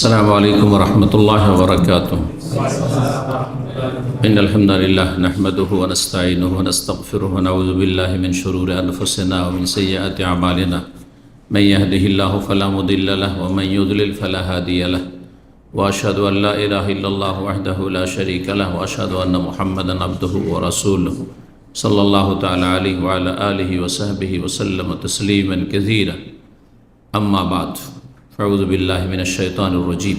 السلام عليكم ورحمة الله وبركاته. إن الحمد لله نحمده ونستعينه ونستغفره ونعوذ بالله من شرور أنفسنا ومن سيئات أعمالنا. من يهده الله فلا مضل له ومن يضلل فلا هادي له. وأشهد أن لا إله إلا الله وحده لا شريك له وأشهد أن محمدا عبده ورسوله صلى الله تعالى عليه وعلى آله وصحبه وسلم تسليما كثيرا. أما بعد فأعوذ بالله من الشيطان الرجيم.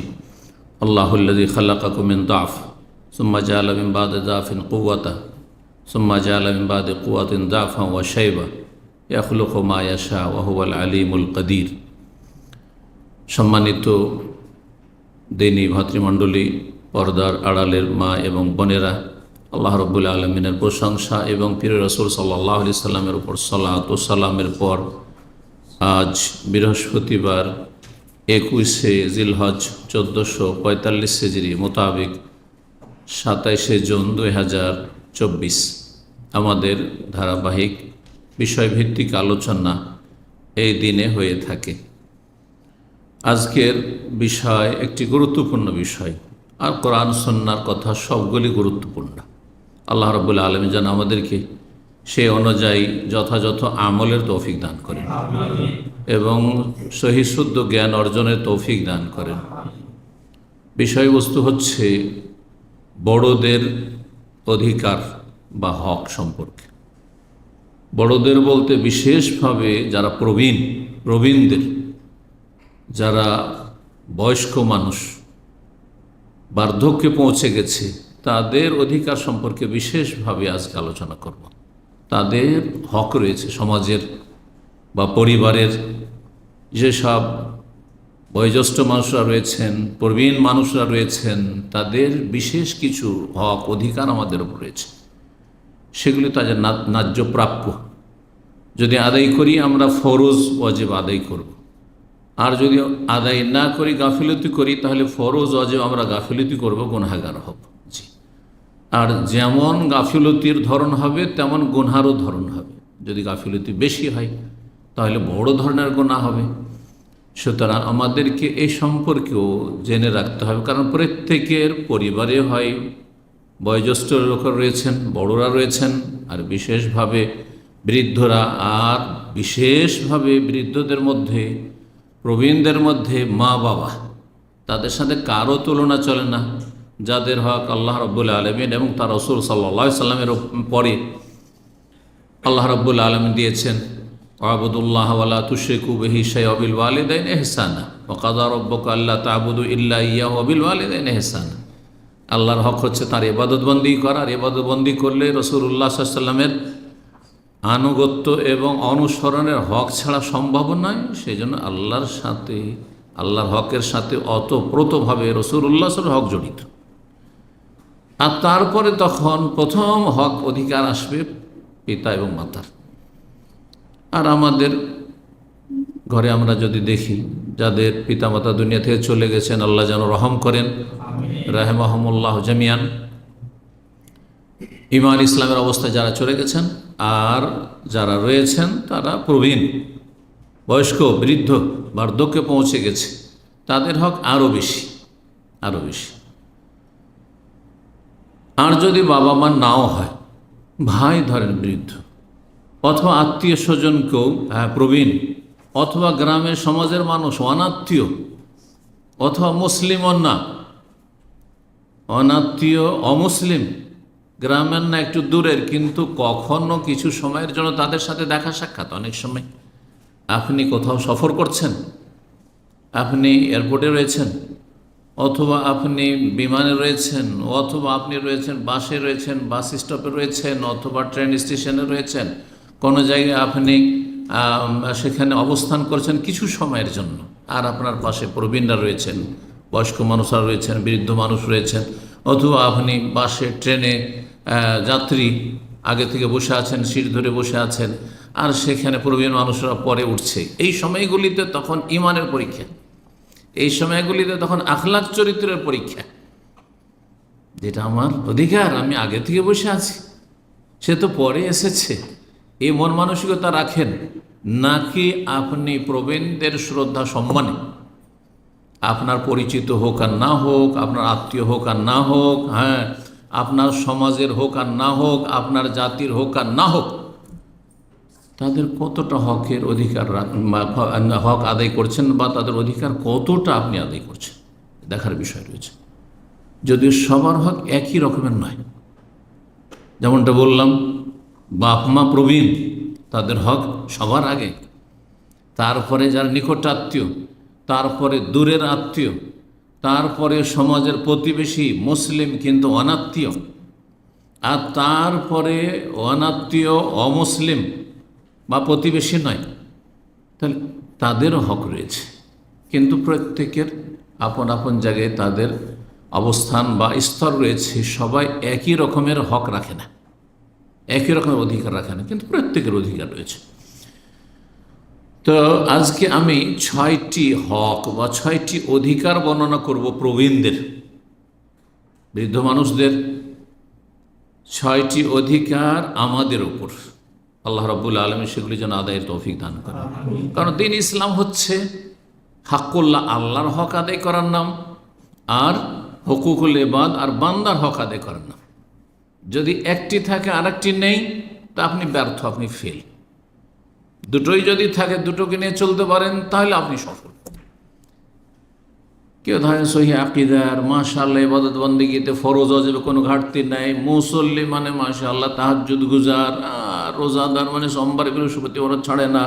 الله الذي خلقكم من ضعف ثم جعل من بعد ضعف قوة ثم جعل من بعد قوة ضعفا وشيبة يخلق ما يشاء وهو العليم القدير. সম্মানিত দিনী ভাতৃমণ্ডলী, পর্দার আড়ালের মা এবং বোনেরা, আল্লাহ রাব্বুল আলামিনের প্রশংসা এবং প্রিয় রাসূল সাল্লাল্লাহু আলাইহি সাল্লামের উপর সালাত ও সালামের পর আজ বৃহস্পতিবার 21শে জিলহজ 1445 হিজরি মোতাবেক 27শে জুন 2024 আমাদের ধারাবাহিক বিষয়ভিত্তিক আলোচনা এই দিনে হয়ে থাকে। আজকের বিষয় একটি গুরুত্বপূর্ণ বিষয়, আর কোরআন সুন্নাহর কথা সবগুলি গুরুত্বপূর্ণ। আল্লাহ রাব্বুল আলামিন যেন আমাদেরকে সে অনুযায়ী যথাযথ আমলের তৌফিক দান করেন এবং সহি শুদ্ধ জ্ঞান অর্জনের তৌফিক দান করেন। বিষয়বস্তু হচ্ছে বড়দের অধিকার বা হক সম্পর্কে। বড়দের বলতে বিশেষভাবে যারা প্রবীণদের, যারা বয়স্ক মানুষ, বার্ধক্যে পৌঁছে গেছে, তাদের অধিকার সম্পর্কে বিশেষভাবে আজকে আলোচনা করব। তাদের হক রয়েছে সমাজের বা পরিবারের। যেসব বয়োজ্যেষ্ঠ মানুষরা রয়েছেন, প্রবীণ মানুষরা রয়েছেন, তাদের বিশেষ কিছু হক অধিকার আমাদের উপর রয়েছে। সেগুলি তাদের ন্যায্য প্রাপ্য। যদি আদায় করি আমরা ফরজ ওয়াজিব আদায় করব, আর যদি আদায় না করি, গাফিলতি করি, তাহলে ফরজ ওয়াজিব আমরা গাফিলতি করব, গুনাহগার হব। আর যেমন গাফিলতির ধরন হবে তেমন গুনহারও ধরন হবে। যদি গাফিলতি বেশি হয় তাহলে বড় ধরনের গুনাহ হবে। সুতরাং আমাদেরকে এই সম্পর্কেও জেনে রাখতে হবে, কারণ প্রত্যেকের পরিবারে হয় বয়োজ্যেষ্ঠ লোকরা রয়েছেন, বড়রা রয়েছেন, আর বিশেষভাবে বৃদ্ধরা। আর বিশেষভাবে বৃদ্ধদের মধ্যে, প্রবীণদের মধ্যে মা বাবা, তাদের সাথে কারো তুলনা চলে না। যাদের হক আল্লাহ রাব্বুল আলামিন এবং তার রাসূল সাল্লাল্লাহু আলাইহি সাল্লামের পরে আল্লাহ রাব্বুল আলামিন দিয়েছেন, ওয়াবুদুল্লাহ ওয়ালা তুশরিকু বিহি শাইআ ওয়া বিল ওয়ালিদাইনি ইহসানা ওয়া কাযা রাব্বুকা আল্লা তা'বুদু ইল্লা ইয়্যাহু ওয়া বিল ওয়ালিদাইনি ইহসানা। আল্লাহর হক হচ্ছে তার ইবাদতবন্দি করা। আর ইবাদতবন্দি করলে রাসূলুল্লাহ সাল্লাল্লাহু আলাইহি সাল্লামের আনুগত্য এবং অনুসরণের হক ছাড়া সম্ভব নয়। সেই জন্য আল্লাহর সাথে, আল্লাহর হকের সাথে অতপ্রতভাবে রাসূলুল্লাহ সাল্লাল্লাহু আলাইহি সাল্লাম হক জড়িত। আর তারপরে তখন প্রথম হক অধিকার আসবে পিতা এবং মাতার। আর আমাদের ঘরে আমরা যদি দেখি, যাদের পিতামাতা দুনিয়া থেকে চলে গেছেন, আল্লাহ যেন রহম করেন, রাহিমাহুমুল্লাহ জামিয়ান, ঈমান ইসলামের অবস্থায় যারা চলে গেছেন, আর যারা রয়েছেন তারা প্রবীণ, বয়স্ক, বৃদ্ধ, বার্ধক্যে পৌঁছে গেছে, তাদের হক আরও বেশি। আর যদি বাবা মা নাও হয়, ভাই ধরেন বৃদ্ধ, অথবা আত্মীয় স্বজন কেউ প্রবীণ, অথবা গ্রামের সমাজের মানুষ অনাত্মীয়, অথবা মুসলিম অনাত্মীয়, অমুসলিম, গ্রামের না একটু দূরের, কিন্তু কখনো কিছু সময়ের জন্য তাদের সাথে দেখা সাক্ষাৎ। অনেক সময় আপনি কোথাও সফর করছেন, আপনি এয়ারপোর্টে রয়েছেন, অথবা আপনি বিমানে রয়েছেন, অথবা আপনি রয়েছেন বাসে রয়েছেন, বাস স্টপে রয়েছেন, অথবা ট্রেন স্টেশনে রয়েছেন, কোনো জায়গায় আপনি সেখানে অবস্থান করছেন কিছু সময়ের জন্য, আর আপনার পাশে প্রবীণরা রয়েছেন, বয়স্ক মানুষরা রয়েছেন, বৃদ্ধ মানুষ রয়েছেন, অথবা আপনি বাসে, ট্রেনে যাত্রী, আগে থেকে বসে আছেন, সিট ধরে বসে আছেন, আর সেখানে প্রবীণ মানুষরা পরে উঠছে। এই সময়গুলিতে তখন ঈমানের পরীক্ষা, এই সময়গুলিতে তখন আখলাক চরিত্রের পরীক্ষা। যেটা আমার অধিকার, আমি আগে থেকে বসে আছি, সে তো পরে এসেছে, এই মন মানসিকতা রাখেন, নাকি আপনি প্রবীণদের শ্রদ্ধা সম্মানে আপনার পরিচিত হোক আর না হোক, আপনার আত্মীয় হোক আর না হোক, হ্যাঁ, আপনার সমাজের হোক আর না হোক, আপনার জাতির হোক আর না হোক, তাদের কতটা হকের অধিকার হক আদায় করছেন বা তাদের অধিকার কতটা আপনি আদায় করছেন দেখার বিষয় রয়েছে। যদিও সবার হক একই রকমের নয়, যেমনটা বললাম, বাপ মা প্রবীণ, তাদের হক সবার আগে, তারপরে যার নিকট আত্মীয়, তারপরে দূরের আত্মীয়, তারপরে সমাজের প্রতিবেশী মুসলিম কিন্তু অনাত্মীয়, আর তারপরে অনাত্মীয় অমুসলিম বা প্রতিবেশী নয়, তাহলে তাদেরও হক রয়েছে। কিন্তু প্রত্যেকের আপন আপন জায়গায় তাদের অবস্থান বা স্তর রয়েছে, সবাই একই রকমের হক রাখে না, একই রকমের অধিকার রাখে না, কিন্তু প্রত্যেকের অধিকার রয়েছে। তো আজকে আমি 6টি হক বা 6টি অধিকার বর্ণনা করব প্রবীণদের, বৃদ্ধ মানুষদের 6টি অধিকার আমাদের উপর। আল্লাহ রাব্বুল আলামিন সেগুলি যেন আদায়ের তৌফিক দান করেন। কারণ দিন ইসলাম হচ্ছে হাক্কুল্লাহ, আল্লাহর হক আদায় করার নাম, আর হুকুকুল ইবাদ আর বান্দার হক আদায় করার নাম। যদি একটি থাকে আর একটি নেই, তা আপনি ব্যর্থ, আপনি ফেল। দুটোই যদি থাকে, দুটোকে নিয়ে চলতে পারেন, তাহলে আপনি সফল। কেউ ধরেন সহি আকিদার, মাশাআল্লাহ ইবাদত বন্দেগীতে ফরজ ওয়াজিব কোনো ঘাটতি নাই, মুসল্লি মানে মাশাআল্লাহ তাহাজ্জুদ গুজার, আর রোজাদার মানে সোমবার বৃহস্পতি ওরা ছাড়ে না,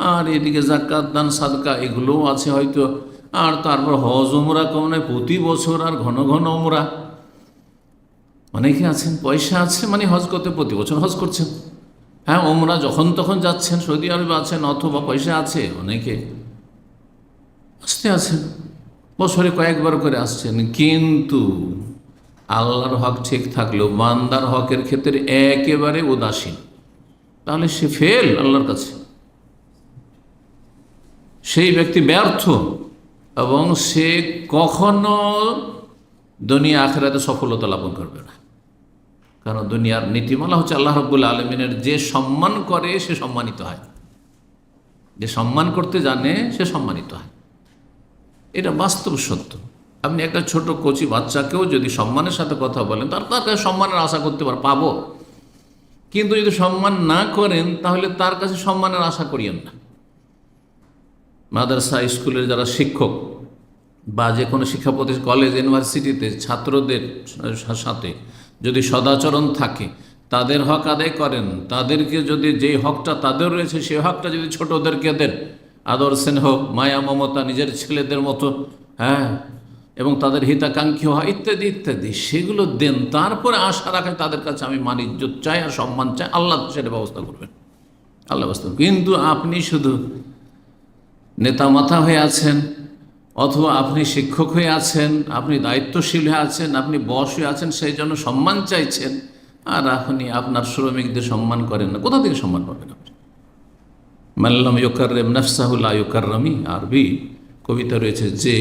আর এদিকে যাকাত দান সাদকা এগুলোও আছে হয়তো, আর তারপর হজ উমরা কম নয় প্রতি বছর, আর ঘন ঘন উমরা। অনেকে আছেন পয়সা আছে মানে হজ করতে প্রতি বছর হজ করছেন, হ্যাঁ, উমরা যখন তখন যাচ্ছেন, সৌদি আরবে আছেন, অথবা পয়সা আছে অনেকে আসতে আছেন, বছরে কয়েকবার করে আসছেন, কিন্তু আল্লাহর হক ঠিক থাকলেও বান্দার হকের ক্ষেত্রে একেবারে উদাসীন, তাহলে সে ফেল আল্লাহর কাছে, সেই ব্যক্তি ব্যর্থ, এবং সে কখনো দুনিয়া আখিরাতে সফলতা লাভ করবে না। কারণ দুনিয়ার নীতিমালা হচ্ছে আল্লাহ রাব্বুল আলামিনের যে সম্মান করে সে সম্মানিত হয়, যে সম্মান করতে জানে সে সম্মানিত হয়। এটা বাস্তব সত্য। আপনি একটা ছোট কচি বাচ্চাকেও যদি সম্মানের সাথে কথা বলেন, তার কাছে সম্মানের আশা করতে পাবো, কিন্তু যদি সম্মান না করেন তাহলে তার কাছে সম্মানের আশা করিয়েন না। মাদ্রাসা স্কুলের যারা শিক্ষক বা যে কোনো শিক্ষা প্রতিষ্ঠান, কলেজ ইউনিভার্সিটিতে ছাত্রদের সাথে যদি সদাচরণ থাকে, তাদের হক আদায় করেন, তাদেরকে যদি যেই হকটা তাদের রয়েছে সেই হকটা যদি ছোটদেরকে দেন, আদর স্নেহ মায়া মমতা নিজের ছেলেদের মতো, হ্যাঁ, এবং তাদের হিতাকাঙ্ক্ষী হয় ইত্যাদি ইত্যাদি, সেগুলো দেন, তারপরে আশা রাখেন তাদের কাছে আমি মান ইজ্জত চাই আর সম্মান চাই, আল্লাহ সেটা ব্যবস্থা করবেন, আল্লাহ ব্যবস্থা। কিন্তু আপনি শুধু নেতা মাথা হয়ে আছেন, অথবা আপনি শিক্ষক হয়ে আছেন, আপনি দায়িত্বশীল হয়ে আছেন, আপনি বস হয়ে আছেন, সেই জন্য সম্মান চাইছেন, আর আপনি আপনার শ্রমিকদের সম্মান করেন না, কোথা থেকে সম্মান পাবেন আপনি? মাল্লাম ইউকাররিম নাফসাহু লা ইউকাররামি, আরবি কবিতা রয়েছে, যে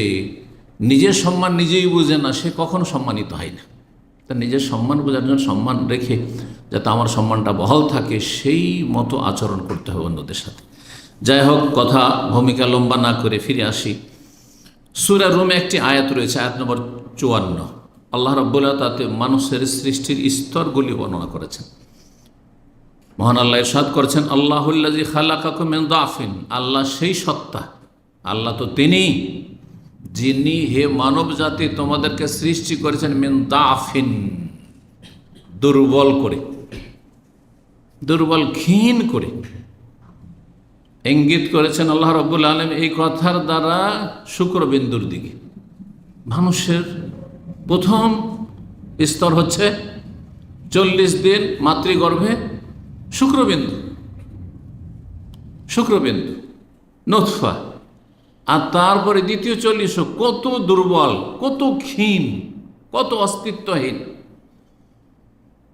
নিজের সম্মান নিজেই বুঝে না সে কখনো সম্মানিত হয় না। তা নিজের সম্মান বোঝার জন্য সম্মান রেখে যাতে আমার সম্মানটা বহাল থাকে, সেই মতো আচরণ করতে হবে অন্যদের সাথে। যাই হোক, কথা ভূমিকা লম্বা না করে ফিরে আসি। সূরা রুমে একটি আয়াত রয়েছে, আয়াত নম্বর 54। আল্লাহ রাব্বুল আলামিন তাতে মানুষের সৃষ্টির স্তরগুলি বর্ণনা করেছেন। মহান আল্লাহ ইরশাদ করেছেন, আল্লাহুল্লাযী খালাকাকুম মিন দাফিন, আল্লাহ সেই সত্তা, আল্লাহ তো তিনি যিনি হে মানব জাতি তোমাদেরকে সৃষ্টি করেছেন মিন দাফিন, দুর্বল করে, দুর্বল ক্ষীণ করে। ইঙ্গিত করেছেন আল্লাহ রাব্বুল আলামিন এই কথার দ্বারা শুক্রবিন্দুর দিকে। মানুষের প্রথম স্তর হচ্ছে 40 দিন মাতৃগর্ভে শুক্রবিন্দু, শুক্রবিন্দু নতফা, আর তারপরে দ্বিতীয় 40 কত দুর্বল, কত ক্ষীণ, কত অস্তিত্বহীন।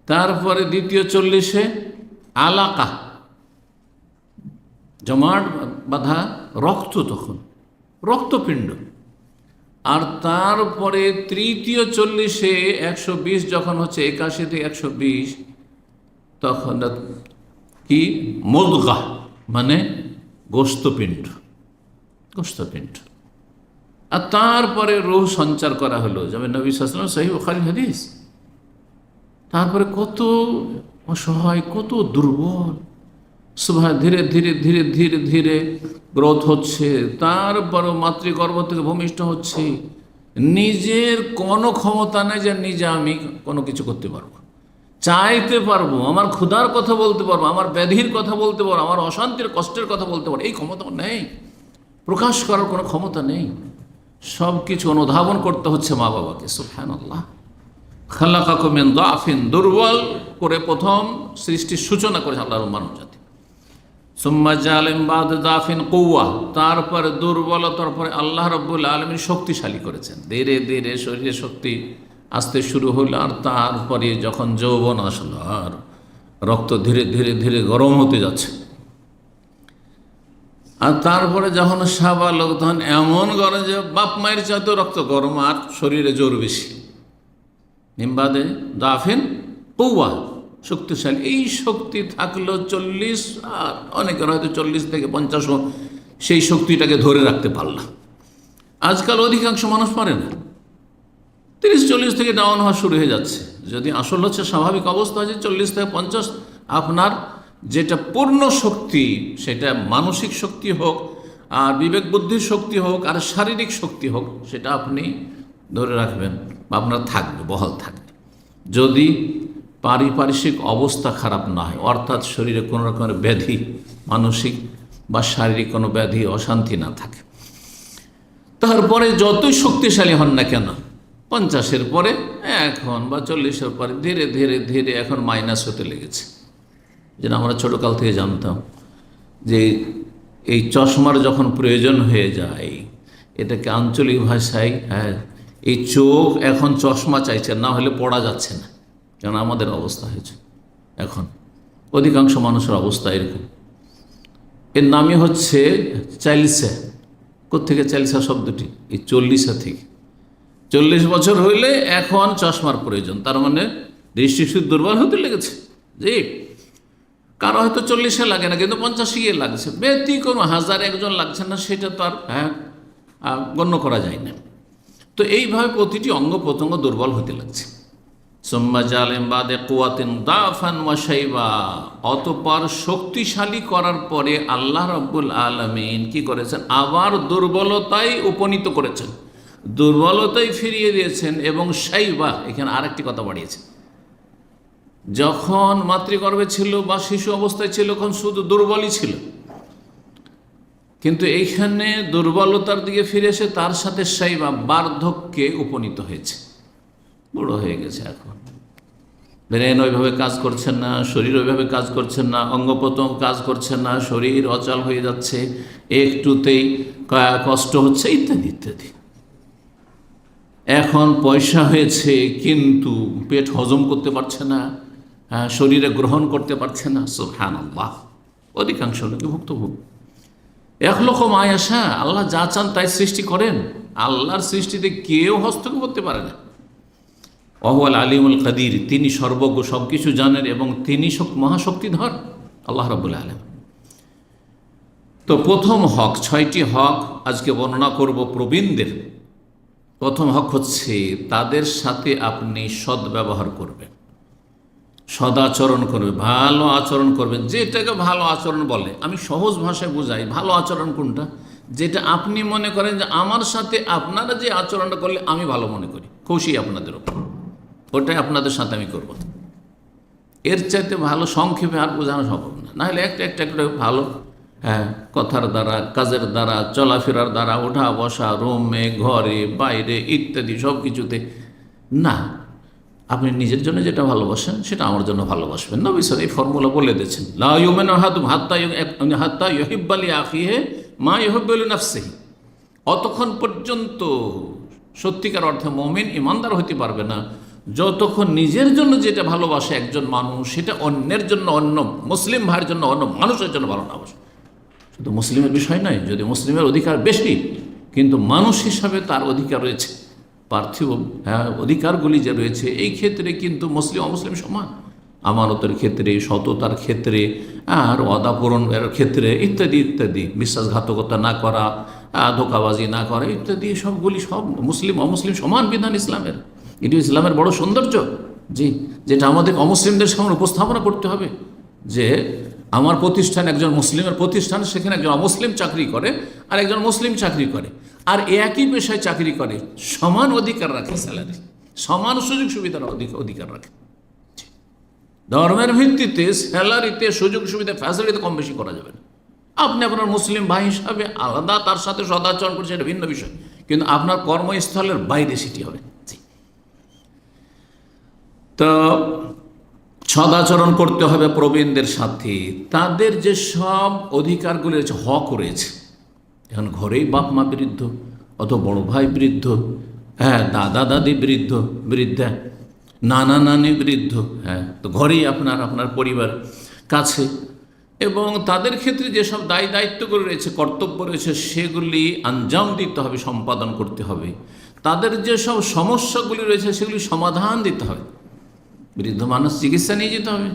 তারপরে দ্বিতীয় 40 আলাকা, জমাট বাঁধা রক্ত, তখন রক্তপিণ্ড। আর তারপরে তৃতীয় 40 120 যখন হচ্ছে, 81 থেকে 120, তখন কি মুদগা মানে গোস্তপিণ্ড, গোস্তপিণ্ড। আর তারপরে রূহ সঞ্চার করা হলো, যেমন নবী সাল্লাল্লাহু আলাইহি ওয়াসাল্লাম, সহিহ বুখারী হাদিস। তারপরে কত অসহায়, কত দুর্বল, সুবহান, ধীরে ধীরে ধীরে ধীরে ধীরে গ্রোথ হচ্ছে, তারপরও মাতৃগর্ভ থেকে ভূমিষ্ঠ হচ্ছে। নিজের কোনো ক্ষমতা নেই যে নিজে আমি কোনো কিছু করতে পারবো, চাইতে পারবো, আমার ক্ষুধার কথা বলতে পারবো, আমার ব্যাধির কথা বলতে পারবো, আমার অশান্তির কষ্টের কথা বলতে পারবো, এই ক্ষমতা নেই। প্রকাশ করার কোনো ক্ষমতা নেই। সব কিছু অনুধাবন করতে হচ্ছে মা বাবাকে। সুবহানাল্লাহ। খালাকাকুম মিন দাফিন, দুর্বল করে প্রথম সৃষ্টির সূচনা করেছে আল্লাহর মানব জাতি। সুম্মা জাআলা মিন বাদি দাফিন কুওয়া, তারপরে দুর্বলতার পরে আল্লাহ রাব্বুল আলামিন শক্তিশালী করেছেন। ধীরে ধীরে শরীরে শক্তি আসতে শুরু হলো, আর তারপরে যখন যৌবন আসলো আর রক্ত ধীরে ধীরে ধীরে গরম হতে যাচ্ছে, আর তারপরে যখন সাবালক তখন এমন গরম যে বাপ মায়ের চাইতেও রক্ত গরম আর শরীরে জোর বেশি। নিম্বাদে দাফিন কৌয়া, শক্তিশালী। এই শক্তি থাকলো 40, আর অনেকের হয়তো 40 থেকে 50 সেই শক্তিটাকে ধরে রাখতে পারল। আজকাল অধিকাংশ মানুষ পারে না, 30-40 থেকে ডাউন হওয়া শুরু হয়ে যাচ্ছে। যদি আসল হচ্ছে স্বাভাবিক অবস্থা আছে 40 থেকে 50, আপনার যেটা পূর্ণ শক্তি, সেটা মানসিক শক্তি হোক আর বিবেক বুদ্ধির শক্তি হোক আর শারীরিক শক্তি হোক, সেটা আপনি ধরে রাখবেন বা আপনার থাকবে, বহাল থাকবে, যদি পারিপার্শ্বিক অবস্থা খারাপ না হয়, অর্থাৎ শরীরে কোনো রকমের ব্যাধি, মানসিক বা শারীরিক কোনো ব্যাধি অশান্তি না থাকে। তারপরে যতই শক্তিশালী হন না কেন, 50-এর পরে এখন বা 40-এর পরে ধীরে ধীরে ধীরে এখন মাইনাস হতে লেগেছে। যেটা আমরা ছোটোকাল থেকে জানতাম যে এই চশমার যখন প্রয়োজন হয়ে যায়, এটাকে আঞ্চলিক ভাষায়, এই চোখ এখন চশমা চাইছে, না হলে পড়া যাচ্ছে না। কেন আমাদের অবস্থা হয়েছে এখন, অধিকাংশ মানুষের অবস্থা এরকম। এর নামই হচ্ছে চাইলসা। কোত্থেকে চাইলসা শব্দটি? এই 40 থেকে। 40 বছর হইলে এখন চশমার প্রয়োজন, তার মানে দৃষ্টিশক্তি দুর্বল হতে লেগেছে। জি, কারো হয়তো 40-এ লাগে না, কিন্তু 50-এ গিয়ে লাগছে। ব্যতিক্রম 1000 একজন লাগছে না, সেটা তো আর গণ্য করা যায় না। তো এইভাবে প্রতিটি অঙ্গ প্রত্যঙ্গ দুর্বল হতে লাগছে। সুম্মা জাআলা মিন বাদি কুওয়াতিন দাফান ওয়া শাইবা, অতঃপর শক্তিশালী করার পরে আল্লাহ রাব্বুল আলামিন কি করেছেন? আবার দুর্বলতায় উপনীত করেছেন, দুর্বলতায় ফিরিয়ে দিয়েছেন। এবং শাইবা, এখানে আরেকটি কথা বাড়িয়েছেন। যখন মাতৃগর্ভে ছিল বা শিশু অবস্থায় ছিল, তখন শুধু দুর্বলই ছিল, কিন্তু এইখানে দুর্বলতার দিকে ফিরে এসে তার সাথে শাইবা, বার্ধক্যে উপনীত হয়েছে, বুড়ো হয়ে গেছে। এখন ব্রেন ওইভাবে কাজ করছে না, শরীর ওইভাবে কাজ করছে না, অঙ্গ প্রত্যঙ্গ কাজ করছে না, শরীর অচল হয়ে যাচ্ছে, একটুতেই কষ্ট হচ্ছে, ইত্যাদি ইত্যাদি। এখন পয়সা হয়েছে কিন্তু পেট হজম করতে পারছে না, শরীরে গ্রহণ করতে পারছে না। সুবহানাল্লাহ। অধিকাংশ লোকে ভুক্তভোগী। এক মায়াশা, আল্লাহ যা চান তাই সৃষ্টি করেন। আল্লাহর সৃষ্টিতে কেউ হস্তক্ষেপ করতে পারে না। ওয়াহুয়াল আলিমুল কাদির, তিনি সর্বজ্ঞ, সব কিছু জানেন এবং তিনি মহাশক্তিধর আল্লাহ রাব্বুল আলামিন। তো প্রথম হক, 6টি হক আজকে বর্ণনা করব প্রবীণদের। প্রথম হক হচ্ছে তাদের সাথে আপনি সদ্ব্যবহার করবেন, সদাচরণ করবেন, ভালো আচরণ করবেন। যেটাকে ভালো আচরণ বলে, আমি সহজ ভাষায় বোঝাই। ভালো আচরণ কোনটা? যেটা আপনি মনে করেন যে আমার সাথে আপনারা যে আচরণটা করলে আমি ভালো মনে করি, খুশি আপনাদের ওপর, ওটাই আপনাদের সাথে আমি করব। এর চাইতে ভালো সংক্ষেপে আর বোঝানো সম্ভব না। নাহলে একটা ভালো কথার দ্বারা, কাজের দ্বারা, চলাফেরার দ্বারা, ওঠা বসা, রুমে, ঘরে, বাইরে ইত্যাদি সব কিছুতে না। আপনি নিজের জন্য যেটা ভালোবাসেন সেটা আমার জন্য ভালোবাসবেন। নবী সাল্লাল্লাহু আলাইহি ওয়াসাল্লাম এই ফর্মুলা বলে দিয়েছেন, লা ইউমিনু আহাদুকুম হাত্তা ইউহিব্বা লিআখিহি মা ইউহিব্বু লিনাফসিহি। অতক্ষণ পর্যন্ত সত্যিকার অর্থে মুমিন ইমানদার হতে পারবে না যতক্ষণ নিজের জন্য যেটা ভালোবাসে একজন মানুষ, সেটা অন্যের জন্য, অন্য মুসলিম ভাইয়ের জন্য, অন্য মানুষের জন্য ভালো না বাসে। শুধু মুসলিমের বিষয় নয়, যদি মুসলিমের অধিকার বেশি, কিন্তু মানুষ হিসাবে তার অধিকার রয়েছে, পার্থিব অধিকারগুলি যে রয়েছে, এই ক্ষেত্রে কিন্তু মুসলিম অমুসলিম সমান। আমানতের ক্ষেত্রে, সততার ক্ষেত্রে, আর ওয়াদা পূরণের ক্ষেত্রে ইত্যাদি ইত্যাদি, বিশ্বাসঘাতকতা না করা, ধোঁকাবাজি না করা ইত্যাদি, সবগুলি সব মুসলিম অমুসলিম সমান বিধান ইসলামের। এটি ইসলামের বড় সৌন্দর্য, জি, যেটা আমাদের অমুসলিমদের সামনে উপস্থাপনা করতে হবে যে আমার প্রতিষ্ঠান একজন মুসলিমের প্রতিষ্ঠান, সেখানে একজন অমুসলিম চাকরি করে আর একজন মুসলিম চাকরি করে, আর একই পেশায় চাকরি করে, সমান অধিকার রাখে, স্যালারি সমান, সুযোগ সুবিধার অধিকার রাখে। ধর্মের ভিত্তিতে স্যালারিতে, সুযোগ সুবিধা, ফ্যাসিলিটিতে কম বেশি করা যাবে না। আপনি আপনার মুসলিম ভাই হিসাবে আলাদা, তার সাথে সদাচরণ করছে, এটা ভিন্ন বিষয়, কিন্তু আপনার কর্মস্থলের বাইরে সেটি হবে। তো সদাচরণ করতে হবে প্রবীণদের সাথে, তাদের যে সব অধিকারগুলি রয়েছে, হক রয়েছে। এখন ঘরেই বাপ মা বৃদ্ধ, অথবা বড় ভাই বৃদ্ধ, হ্যাঁ, দাদা দাদি বৃদ্ধা, নানা নানি বৃদ্ধ, হ্যাঁ, তো ঘরেই আপনার পরিবার কাছে, এবং তাদের ক্ষেত্রে যেসব দায়িত্বগুলি রয়েছে, কর্তব্য রয়েছে, সেগুলি আঞ্জাম দিতে হবে, সম্পাদন করতে হবে। তাদের যেসব সমস্যাগুলি রয়েছে সেগুলি সমাধান দিতে হবে। বৃদ্ধ মানুষ চিকিৎসা নিয়ে যেতে হবে,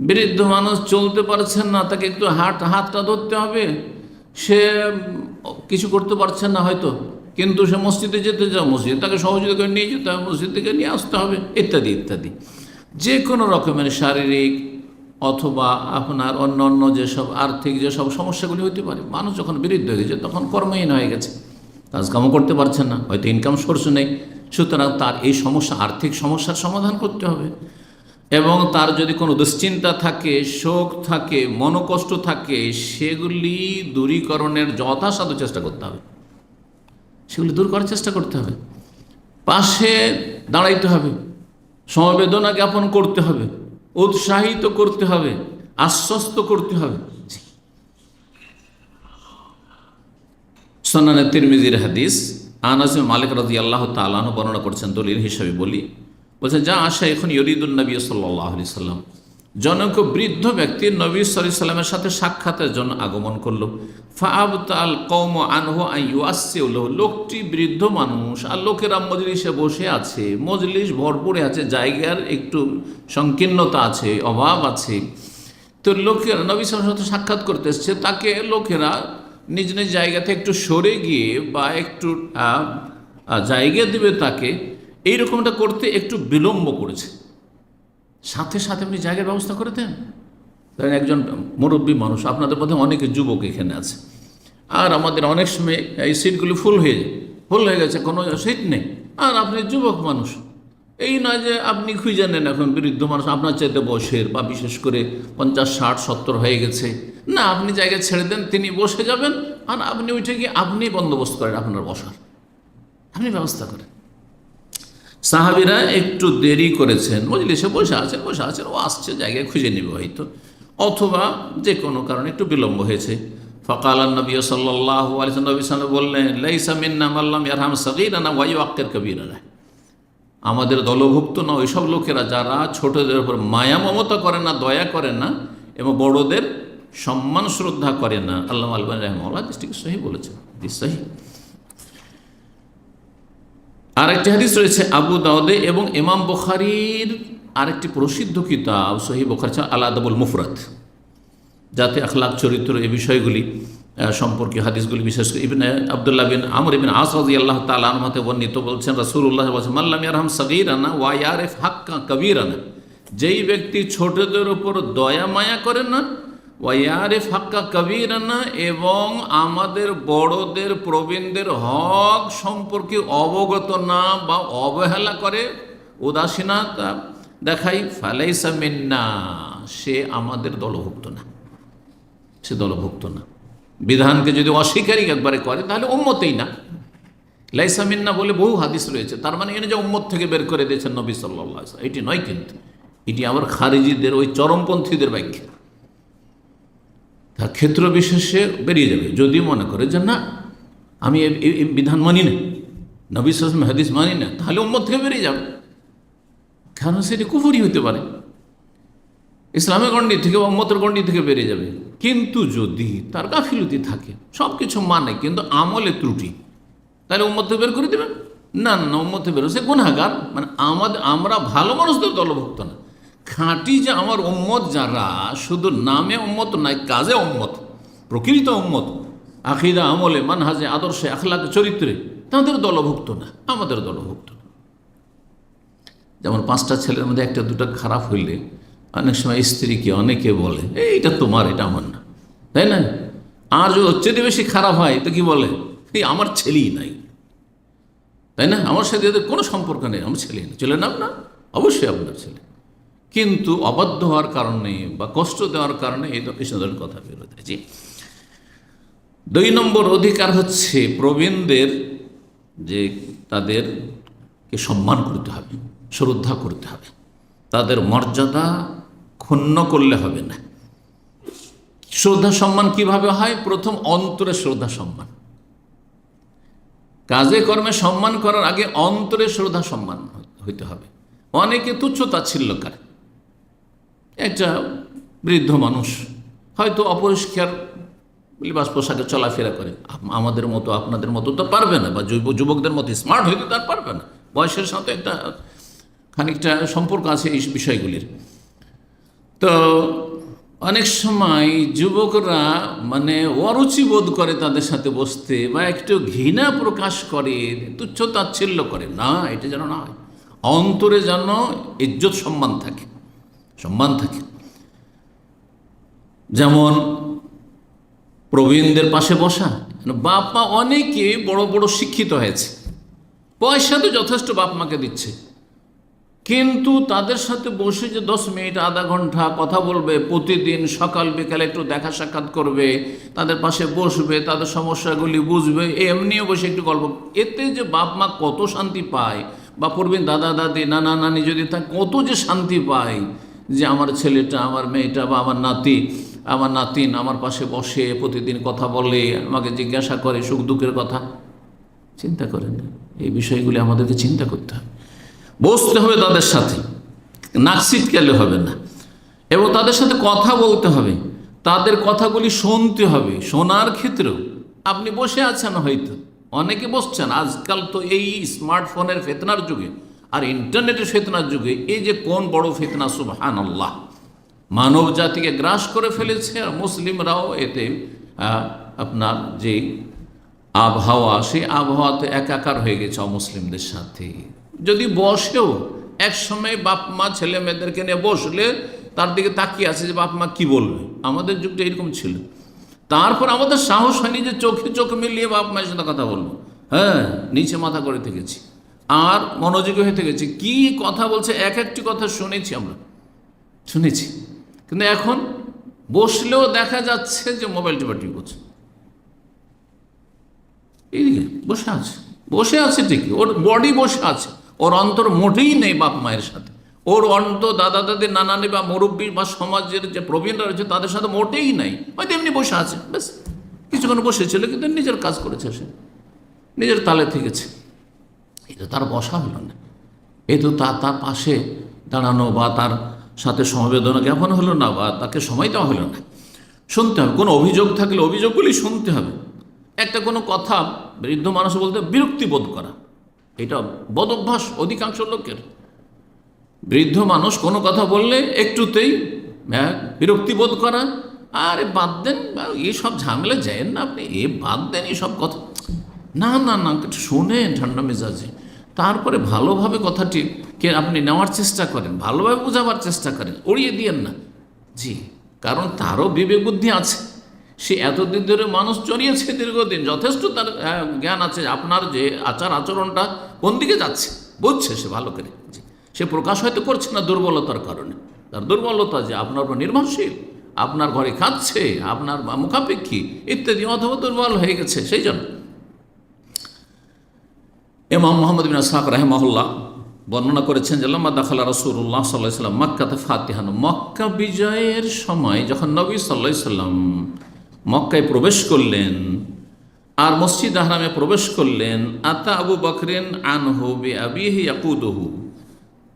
বৃদ্ধ মানুষ চলতে পারছেন না, তাকে একটু হাতটা ধরতে হবে, সে কিছু করতে পারছেন না হয়তো, কিন্তু সে মসজিদে যেতে চায়, মসজিদে তাকে সহযোগিতা করে নিয়ে যেতে হবে, মসজিদ থেকে নিয়ে আসতে হবে, ইত্যাদি ইত্যাদি। যে কোনো রকমের শারীরিক অথবা আপনার অন্য অন্য যেসব আর্থিক যেসব সমস্যাগুলি হতে পারে, মানুষ যখন বৃদ্ধ হয়ে গেছে তখন কর্মহীন হয়ে গেছে, কাজকামও করতে পারছেন না, হয়তো ইনকাম সোর্স নেই, সুতরাং তার এই সমস্যা, আর্থিক সমস্যার সমাধান করতে হবে। এবং তার যদি কোনো দুশ্চিন্তা থাকে, শোক থাকে, মনোকষ্ট থাকে, সেগুলি দূরীকরণের যথাসাধ্য চেষ্টা করতে হবে, সেগুলি দূর করার চেষ্টা করতে হবে, পাশে দাঁড়াইতে হবে, সমবেদনা জ্ঞাপন করতে হবে, উৎসাহিত করতে হবে, আশ্বস্ত করতে হবে। সুনানে তিরমিজির হাদিস, আনাস বিন মালিক রাদিয়াল্লাহু তাআলা আনহু বর্ণনা করছেন, দলিল হিসাবে বলছেন, যা আশা এখন ইউরিদুন নবী সাল্লাল্লাহু আলাইহি সাল্লাম, জনক বৃদ্ধ ব্যক্তি নবী সাল্লাল্লাহু আলাইহি সাল্লামের সাথে সাক্ষাতের জন্য আগমন করলো। ফাআবতাল কওম আনহু আন ইউআসসিউ, লোকটি বৃদ্ধ মানুষ, আর লোকেরা মজলিসে বসে আছে, মজলিস ভরপুরে আছে, জায়গার একটু সংকীর্ণতা আছে, অভাব আছে, তো লোকেরা নবী সাল্লাল্লাহু আলাইহি সাল্লামের সাথে সাক্ষাৎ করতে এসছে, তাকে লোকেরা নিজ নিজ জায়গাতে একটু সরে গিয়ে বা একটু জায়গা দেবে তাকে, এইরকমটা করতে একটু বিলম্ব করেছে। সাথে সাথে আপনি জায়গার ব্যবস্থা করে দেন। ধরেন একজন মুরব্বী মানুষ, আপনাদের মধ্যে অনেকে যুবক এখানে আছে, আর আমাদের অনেক সময় এই সিটগুলি ফুল হয়ে গেছে, কোনো সিট নেই, আর আপনি যুবক মানুষ, এই নয় যে আপনি খুঁজে নেন এখন বৃদ্ধ মানুষ আপনার চাইতে বয়সের, বা বিশেষ করে 50, 60, 70 হয়ে গেছে, না, আপনি জায়গা ছেড়ে দেন, তিনি বসে যাবেন, আর আপনি উঠে গিয়ে আপনি বন্দোবস্ত করেন আপনার বসার, আপনি ব্যবস্থা করেন। সাহাবীরা একটু দেরি করেছেন, মজলিসে বসে আছেন, ও আসছে, জায়গায় খুঁজে নেবে হয়তো, অথবা যে কোনো কারণে একটু বিলম্ব হয়েছে। ফাকালান নবী সাল্লাল্লাহু আলাইহি ওয়াসাল্লাম, নবী সাল্লাল্লাহু বললেন, লাইসা মিন্না মান লাম ইয়ারহাম সাগীরানা ওয়া ইউআক্কির কাবীরানা, আমাদের দলভুক্ত না ওইসব লোকেরা যারা ছোটদের উপর মায়া মমতা করে না, দয়া করে না, এবং বড়দের সম্মান শ্রদ্ধা করে না। আল্লামা আলবানী রাহিমাহুল্লাহ হাদিসটিকে সহিহ বলেছেন, হাদিস সহিহ। আরেকটি হাদিস রয়েছে আবু দাউদে এবং ইমাম বুখারীর আরেকটি প্রসিদ্ধ কিতাব সহিহ বুখারী আল আদাবুল মুফরাদ, যাতে আখলাক, চরিত্র, এই বিষয়গুলি সম্পর্কে হাদিসগুলি, বিশেষ করে ইবনে আব্দুল্লাহ বিন আমর ইবনে আস রাদিয়াল্লাহু তাআলা আনহু হতে বর্ণিত, বলছেন রাসূলুল্লাহ বলেছেন, মান লাম ইয়ারহাম সাগীরানা ওয়া ইয়ারিফ হাক্কা কাবীরানা, যেই ব্যক্তি ছোটদের উপর দয়া মায়া করে না, ওয়া ইয়ারিফ হাক্কা কাবীরানা, এবং আমাদের বড়দের, প্রবীণদের হক সম্পর্কে অবগত না বা অবহেলা করে, উদাসীনতা দেখাই, ফালাইসা মিন্না, সে আমাদের দলভুক্ত না, সে দলভুক্ত না। বিধানকে যদি অস্বীকারী একবারে করে তাহলে উম্মতেই না। লাইসা মিন্না বলে বহু হাদিস রয়েছে, তার মানে এনে যে উম্মত থেকে বের করে দিয়েছেন নবী সাল্লাল্লাহু আলাইহি ওয়াসাল্লাম, এটি নয়, কিন্তু এটি আবার খারিজিদের, ওই চরমপন্থীদের ব্যাখ্যা। তার ক্ষেত্র বিশেষে বেরিয়ে যাবে, যদি মনে করে যে না, আমি এই বিধান মানি না, নবী সাল্লাল্লাহু আলাইহি ওয়াসাল্লাম হাদিস মানি না, তাহলে উম্মত থেকে বেরিয়ে যাবে, কারণ সেটি কুফরি হতে পারে, ইসলামের গণ্ডি থেকে, উম্মতের গণ্ডি থেকে বেরিয়ে যাবে। কিন্তু যদি তার গাফিলতি থাকে, সব কিছু মানে কিন্তু আমলে ত্রুটি, তাহলে উম্মত থেকে বের করে দেবেন? না, উম্মত থেকে বের, সে গুনাহগার, মানে আমরা ভালো মানুষদের দলভুক্ত না, খাঁটি যে আমার উম্মত যারা, শুধু নামে উম্মত নয়, কাজে উম্মত, প্রকৃত উম্মত, আকিদা, আমলে, মানহাজে, আদর্শে, আখলাকে, চরিত্রে, তাদের দলভুক্ত না, আমাদের দলভুক্ত না। যেমন 5টা ছেলের মধ্যে 1-2টা খারাপ হইলে অনেক সময় স্ত্রীকে অনেকে বলে এইটা তোমার, এটা আমার না, তাই না? আর যদি হচ্ছে বেশি খারাপ হয় তো কি বলে, এই আমার ছেলেই নাই, তাই না? আমার সাথে এদের কোনো সম্পর্ক নেই, আমার ছেলে না। ছেলে নাম না, অবশ্যই আপনার ছেলে, কিন্তু অবাধ্য হওয়ার কারণে বা কষ্ট দেওয়ার কারণে এই ধরনের কথা বেরোতে। জি, 2 নম্বর অধিকার হচ্ছে প্রবীণদের, যে তাদেরকে সম্মান করতে হবে, শ্রদ্ধা করতে হবে, তাদের মর্যাদা ক্ষুণ্ণ করলে হবে না। শ্রদ্ধা সম্মান কিভাবে হয়? প্রথম অন্তরে শ্রদ্ধা সম্মান। কাজে কর্মে সম্মান করার আগে অন্তরে শ্রদ্ধা সম্মান হইতে হবে। অনেকে তুচ্ছ তাচ্ছিল্য করে। একটা বৃদ্ধ মানুষ হয়তো অপরিষ্কার লিবাস পোশাকে চলাফেরা করে, আমাদের মতো আপনাদের মতো তো পারবে না, বা যুবকদের মতো স্মার্ট হইতে তার পারবে না। বয়সের সাথে একটা খানিকটা সম্পর্ক আছে এই বিষয়গুলির। তো অনেক সময় যুবকরা মানে অরুচি বোধ করে তাদের সাথে বসতে, বা একটু ঘৃণা প্রকাশ করে, তুচ্ছ তাচ্ছিল্য করে। না, এটা যেন না হয়। অন্তরে যেন ইজ্জত সম্মান থাকে, সম্মান থাকে। যেমন প্রবীণদের পাশে বসা। বাপ মা অনেকে বড় বড় শিক্ষিত হয়েছে, পয়সা তো যথেষ্ট বাপ মাকে দিচ্ছে, কিন্তু তাদের সাথে বসে যে 10 মিনিট আধা ঘন্টা কথা বলবে, প্রতিদিন সকাল বিকালে একটু দেখা সাক্ষাৎ করবে, তাদের পাশে বসবে, তাদের সমস্যাগুলি বুঝবে, এমনিও বসে একটু গল্প, এতে যে বাপ মা কত শান্তি পায়, বা প্রবীণ দাদা দাদি, নানা নানি যদি তা কত যে শান্তি পায়, যে আমার ছেলেটা, আমার মেয়েটা, বা আমার নাতি, আমার নাতিন আমার পাশে বসে প্রতিদিন কথা বলে, আমাকে জিজ্ঞাসা করে সুখ দুঃখের কথা। চিন্তা করেন, এই বিষয়গুলি আমাদেরকে চিন্তা করতে হবে। বসতে হবে তাদের সাথে, নাক ছিটকালে হবে না, এবং তাদের সাথে কথা বলতে হবে, তাদের কথাগুলি শুনতে হবে। শোনার ক্ষেত্রেও আপনি বসে আছেন, হয়তো অনেকে বসছেন, আজকাল তো এই স্মার্টফোনের ফিতনার যুগে আর ইন্টারনেটের ফিতনার যুগে এই যে কোন বড় ফিতনা, সুবহানাল্লাহ, মানব জাতিকে গ্রাস করে ফেলেছে। আর মুসলিমরাও এতে আপনার যে আবহাওয়া, সেই আবহাওয়াতে একাকার হয়ে গেছে অমুসলিমদের সাথে। যদি বসেও এক সময় বাপ মা ছেলে মেয়েদেরকে নিয়ে বসলে তার দিকে তাকিয়ে আছে যে বাপ মা কি বলবে। আমাদের যুগটা এরকম ছিল। তারপর আমাদের সাহস হয়নি যে চোখে চোখ মিলিয়ে বাপ মায়ের সাথে কথা বলবো। হ্যাঁ, নিচে মাথা করে থেকেছি আর মনোযোগী হয়ে থেকেছি, কি কথা বলছে এক একটি কথা শুনেছি, আমরা শুনেছি। কিন্তু এখন বসলেও দেখা যাচ্ছে যে মোবাইল টিপা করছে, এইদিকে বসে আছে, বসে আছে ঠিকই, ওর বডি বসে আছে, ওর অন্তর মোটেই নেই বাপ মায়ের সাথে, ওর অন্তর দাদা দাদি, নানানি বা মুরব্বী বা সমাজের যে প্রবীণরা রয়েছে তাদের সাথে মোটেই নাই। হয়তো এমনি বসে আছে, ব্যাস কিছুক্ষণ বসেছিল, কিন্তু নিজের কাজ করেছে, সে নিজের তালে থেকেছে। এই তো তার বসা হলো না, এই তো তার পাশে দাঁড়ানো বা তার সাথে সমবেদনা জ্ঞাপন হলো না, বা তাকে সময় দেওয়া হলো না। শুনতে হবে, কোনো অভিযোগ থাকলে অভিযোগগুলি শুনতে হবে। একটা কোনো কথা বৃদ্ধ মানুষ বলতে বিরক্তি বোধ করা, এটা বদ অভ্যাস অধিকাংশ লোকের। বৃদ্ধ মানুষ কোনো কথা বললে একটুতেই বিরক্তি বোধ করা, আরে বাদ দেন, এইসব ঝামেলা যায় না আপনি, বাদ দেন এইসব কথা, না না না, শোনেন ঠান্ডা মেজাজে, তারপরে ভালোভাবে কথাটিকে আপনি নেওয়ার চেষ্টা করেন, ভালোভাবে বোঝাবার চেষ্টা করেন, উড়িয়ে দিয়েন না। জি, কারণ তারও বিবেক বুদ্ধি আছে, সে এতদিন ধরে মানুষ চড়িয়েছে দীর্ঘদিন, যথেষ্ট তার জ্ঞান আছে আপনার যে আচার আচরণটা কোন দিকে যাচ্ছে বুঝছে সে ভালো করে। সে প্রকাশ হয়তো করছে না দুর্বলতার কারণে, তার দুর্বলতা যে আপনার উপর নির্ভরশীল, আপনার ঘরে খাচ্ছে, আপনার মুখাপেক্ষী ইত্যাদি, অথবা দুর্বল হয়ে গেছে। সেই জন্য ইমাম মুহাম্মদ বিন ইসহাক রাহিমাহুল্লাহ বর্ণনা করেছেন যে লাম্মা দাখালা রাসূলুল্লাহ সাল্লাল্লাহু আলাইহি ওয়াসাল্লাম মক্কাতে ফাতিহান, মক্কা বিজয়ের সময় যখন নবী সাল্লাল্লাহু আলাইহি ওয়াসাল্লাম মক্কায় প্রবেশ করলেন আর মসজিদ হারামে প্রবেশ করলেন, আতা আবু বকরিন আনহু বিআবিহি ইয়াকুদুহু,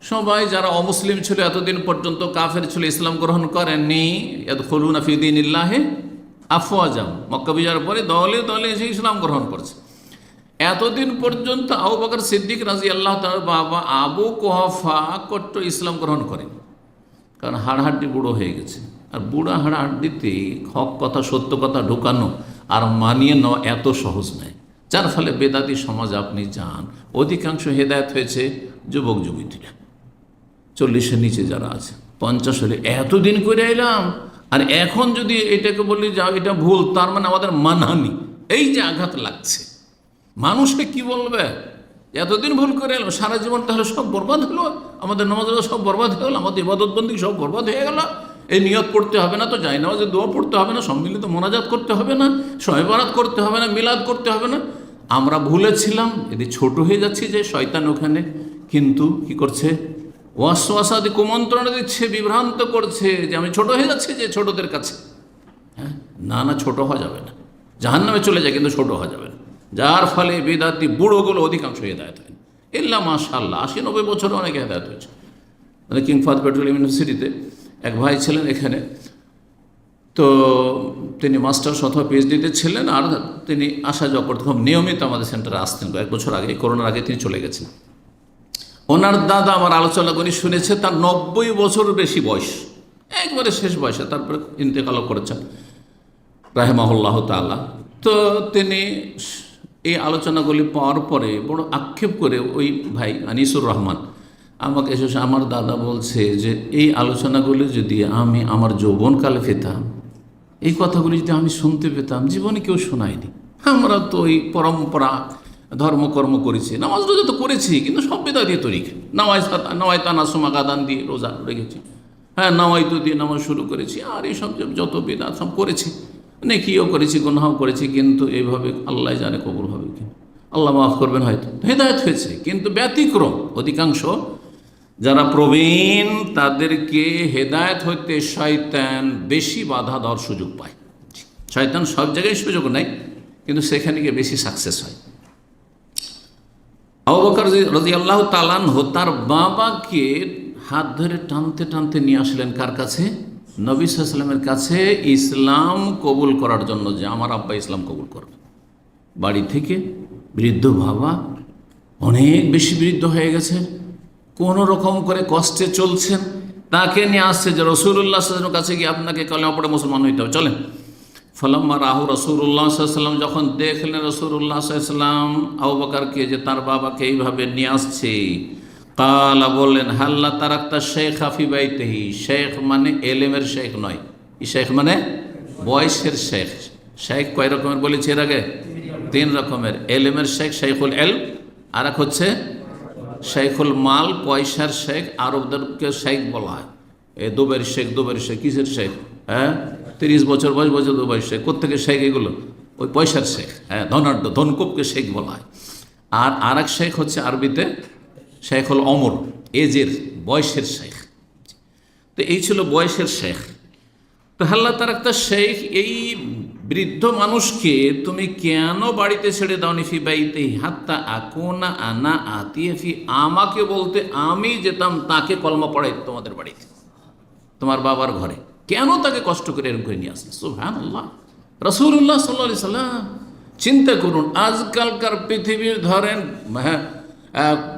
সবাই যারা অমুসলিম ছিল, এতদিন পর্যন্ত কাফের ছিল, ইসলাম গ্রহণ করেননি, ইয়াদখুলুনা ফি দীনিল্লাহি আফওয়াজা, মক্কা বিজয়ের পরে দলে দলে এসে ইসলাম গ্রহণ করছে। এতদিন পর্যন্ত আবু বকর সিদ্দিক রাদিয়াল্লাহু তাআলার বাবা আবু কুহাফা কট্ট ইসলাম গ্রহণ করেন, কারণ হাড়হাড্ডি বুড়ো হয়ে গেছে। আর বুড়া হাড়হাড্ডিতে হক কথা সত্য কথা ঢোকানো আর মানিয়ে নেওয়া এত সহজ নয়। যার ফলে বেদাতি সমাজ আপনি যান, অধিকাংশ হেদায়েত হয়েছে যুবক যুবতীরা, 40-এর নিচে যারা আছে, 50 হলে এতদিন করে এলাম আর এখন যদি এটাকে বলি যাও এটা ভুল, তার মানে আমাদের মানহানি, এই যে আঘাত লাগছে। মানুষকে কি বলবে, এতদিন ভুল করে এলো, সারা জীবন তাহলে সব বরবাদ হলো, আমাদের নামাজ সব বরবাদ হয়ে গেলো, আমাদের ইবাদতবন্দি সব বরবাদ হয়ে গেল। এই নিয়ত পড়তে হবে না, তো যাই নামাজে দোয়া পড়তে হবে না, সম্মিলিত মোনাজাত করতে হবে না, শবে বরাত করতে হবে না, মিলাদ করতে হবে না। আমরা ভুলেছিলাম, এদের ছোট হয়ে যাচ্ছি যে শয়তান ওখানে কিন্তু কি করছে, ওয়াসওয়াসাদি কুমন্ত্রণা দিচ্ছে, বিভ্রান্ত করছে যে আমি ছোট হয়ে যাচ্ছি যে ছোটদের কাছে। হ্যাঁ, না না, ছোট হওয়া যাবে না, জাহান্নামে চলে যায় কিন্তু ছোট হওয়া যাবে না। যার ফলে বেদাতি বুড়োগুলো অধিকাংশ হেদায়েত হয়। ইল্লা মাশাআল্লাহ 80-90 বছরে অনেকে হেদায়েত হয়েছে। মানে কিং ফাহাদ পেট্রোলিয়াম ইউনিভার্সিটিতে এক ভাই ছিলেন এখানে, তো তিনি মাস্টার্স অথবা পিএইচডিতে ছিলেন, আর তিনি আসা যাওয়া করতেন, খুব নিয়মিত আমাদের সেন্টারে আসতেন। 1 বছর আগে, করোনার আগে তিনি চলে গেছেন। ওনার দাদা আমার আলোচনা করে শুনেছে, তার 90 বছরের বেশি বয়স, একবারে শেষ বয়সে তারপরে ইন্তেকাল করেছেন রাহিমাহুল্লাহ তাআলা। তো তিনি এই আলোচনাগুলি পাওয়ার পরে বড় আক্ষেপ করে ওই ভাই আনিসুর রহমান আমাকে এসে, আমার দাদা বলছে যে এই আলোচনাগুলি যদি আমি আমার যৌবনকালে পেতাম, এই কথাগুলি যদি আমি শুনতে পেতাম, জীবনে কেউ শোনায়নি। আমরা তো ওই পরম্পরা ধর্মকর্ম করেছি, নামাজ রোজা তো করেছি, কিন্তু সব বেদাতি তরিকা। নাওয়াইতা নাসুমা গাদান দিয়ে রোজা রেখেছি, হ্যাঁ নাওয়াইতু দিয়ে নামাজ শুরু করেছি, আর এইসব যত বেদাত সব করেছি, নেকিও করেছি, গুনাহও করেছি, কিন্তু এইভাবে আল্লাহ জানে কবুল হবে কি, আল্লাহ মাফ করবেন হয়তো, হেদায়েত হয়েছে। কিন্তু ব্যতিক্রম অধিকাংশ যারা প্রবীণ, তাদেরকে হেদায়েত হইতে শয়তান বেশি বাধা দেওয়ার সুযোগ পায়। শয়তান সব জায়গায় সুযোগ নেয়, কিন্তু সেখানে গিয়ে বেশি সাকসেস হয়। আবু বকর রাদিয়াল্লাহু তাআলা আনহু তার বাবাকে হাত ধরে টানতে টানতে নিয়ে আসলেন কার কাছে? নবী সাল্লাল্লাহু আলাইহি ওয়াসাল্লামের কাছে, ইসলাম কবুল করার জন্য, যে আমার আব্বা ইসলাম কবুল করবে। বাড়ি থেকে বৃদ্ধ বাবা অনেক বেশি বৃদ্ধ হয়ে গেছে, কোনো রকম করে কষ্টে চলছেন, তাকে নিয়ে আসছে যে রাসূলুল্লাহ সাল্লাল্লাহু আলাইহি ওয়াসাল্লামের কাছে গিয়ে আপনাকে কালেমা পড়ে মুসলমান হইতে হবে, চলেন। ফালাম্মা রাহু রাসূলুল্লাহ সাল্লাল্লাহু আলাইহি ওয়াসাল্লাম, যখন দেখলেন রাসূলুল্লাহ সাল্লাল্লাহু আলাইহি ওয়াসাল্লাম আবু বকরকে যে তার বাবাকে এইভাবে নিয়ে আসছে, কালা বললেন, হাল্লা তারাক্তা শেখ ফি বাইতিহি। শেখ মানে এলেমের শেখ নয়, শেখ মানে বয়সের শেখ। শেখ কয় রকমের বলেছি এর আগে? 3 রকমের। এলেমের শেখ শেখুল এলম, আর এক হচ্ছে শেখুল মাল, পয়সার শেখ। আরবদেরকে শেখ বলা হয়, এ দুবের শেখ। দুবের শেখ কিসের শেখ? হ্যাঁ, 30 বছর বয়স বছর দুবের শেখ। কোথেকে শেখ এগুলো? ওই পয়সার শেখ। হ্যাঁ, ধনাঢ্য ধনকুপকে শেখ বলা হয়। আর এক শেখ হচ্ছে আরবিতে শেখুল অমর, এজের বয়সের শেখ। তো এই ছিল বয়সের শেখ। তো হাল্লা তার একটা শেখ, এই বৃদ্ধ মানুষকে তুমি কেন বাড়িতে ছেড়ে দাওনি? ফি বাইতে হাত্তা আকুনা আনা আতিয়া ফি, আমাকে বলতে আমি যেতাম তাকে কলমা পড়াই তোমাদের বাড়িতে, তোমার বাবার ঘরে। কেন তাকে কষ্ট করে এরকম করে নিয়ে আসলে? সুবহানাল্লাহ। রাসূলুল্লাহ সাল্লাল্লাহু আলাইহি সাল্লাম, চিন্তা করুন, আজকালকার পৃথিবীর ধরেন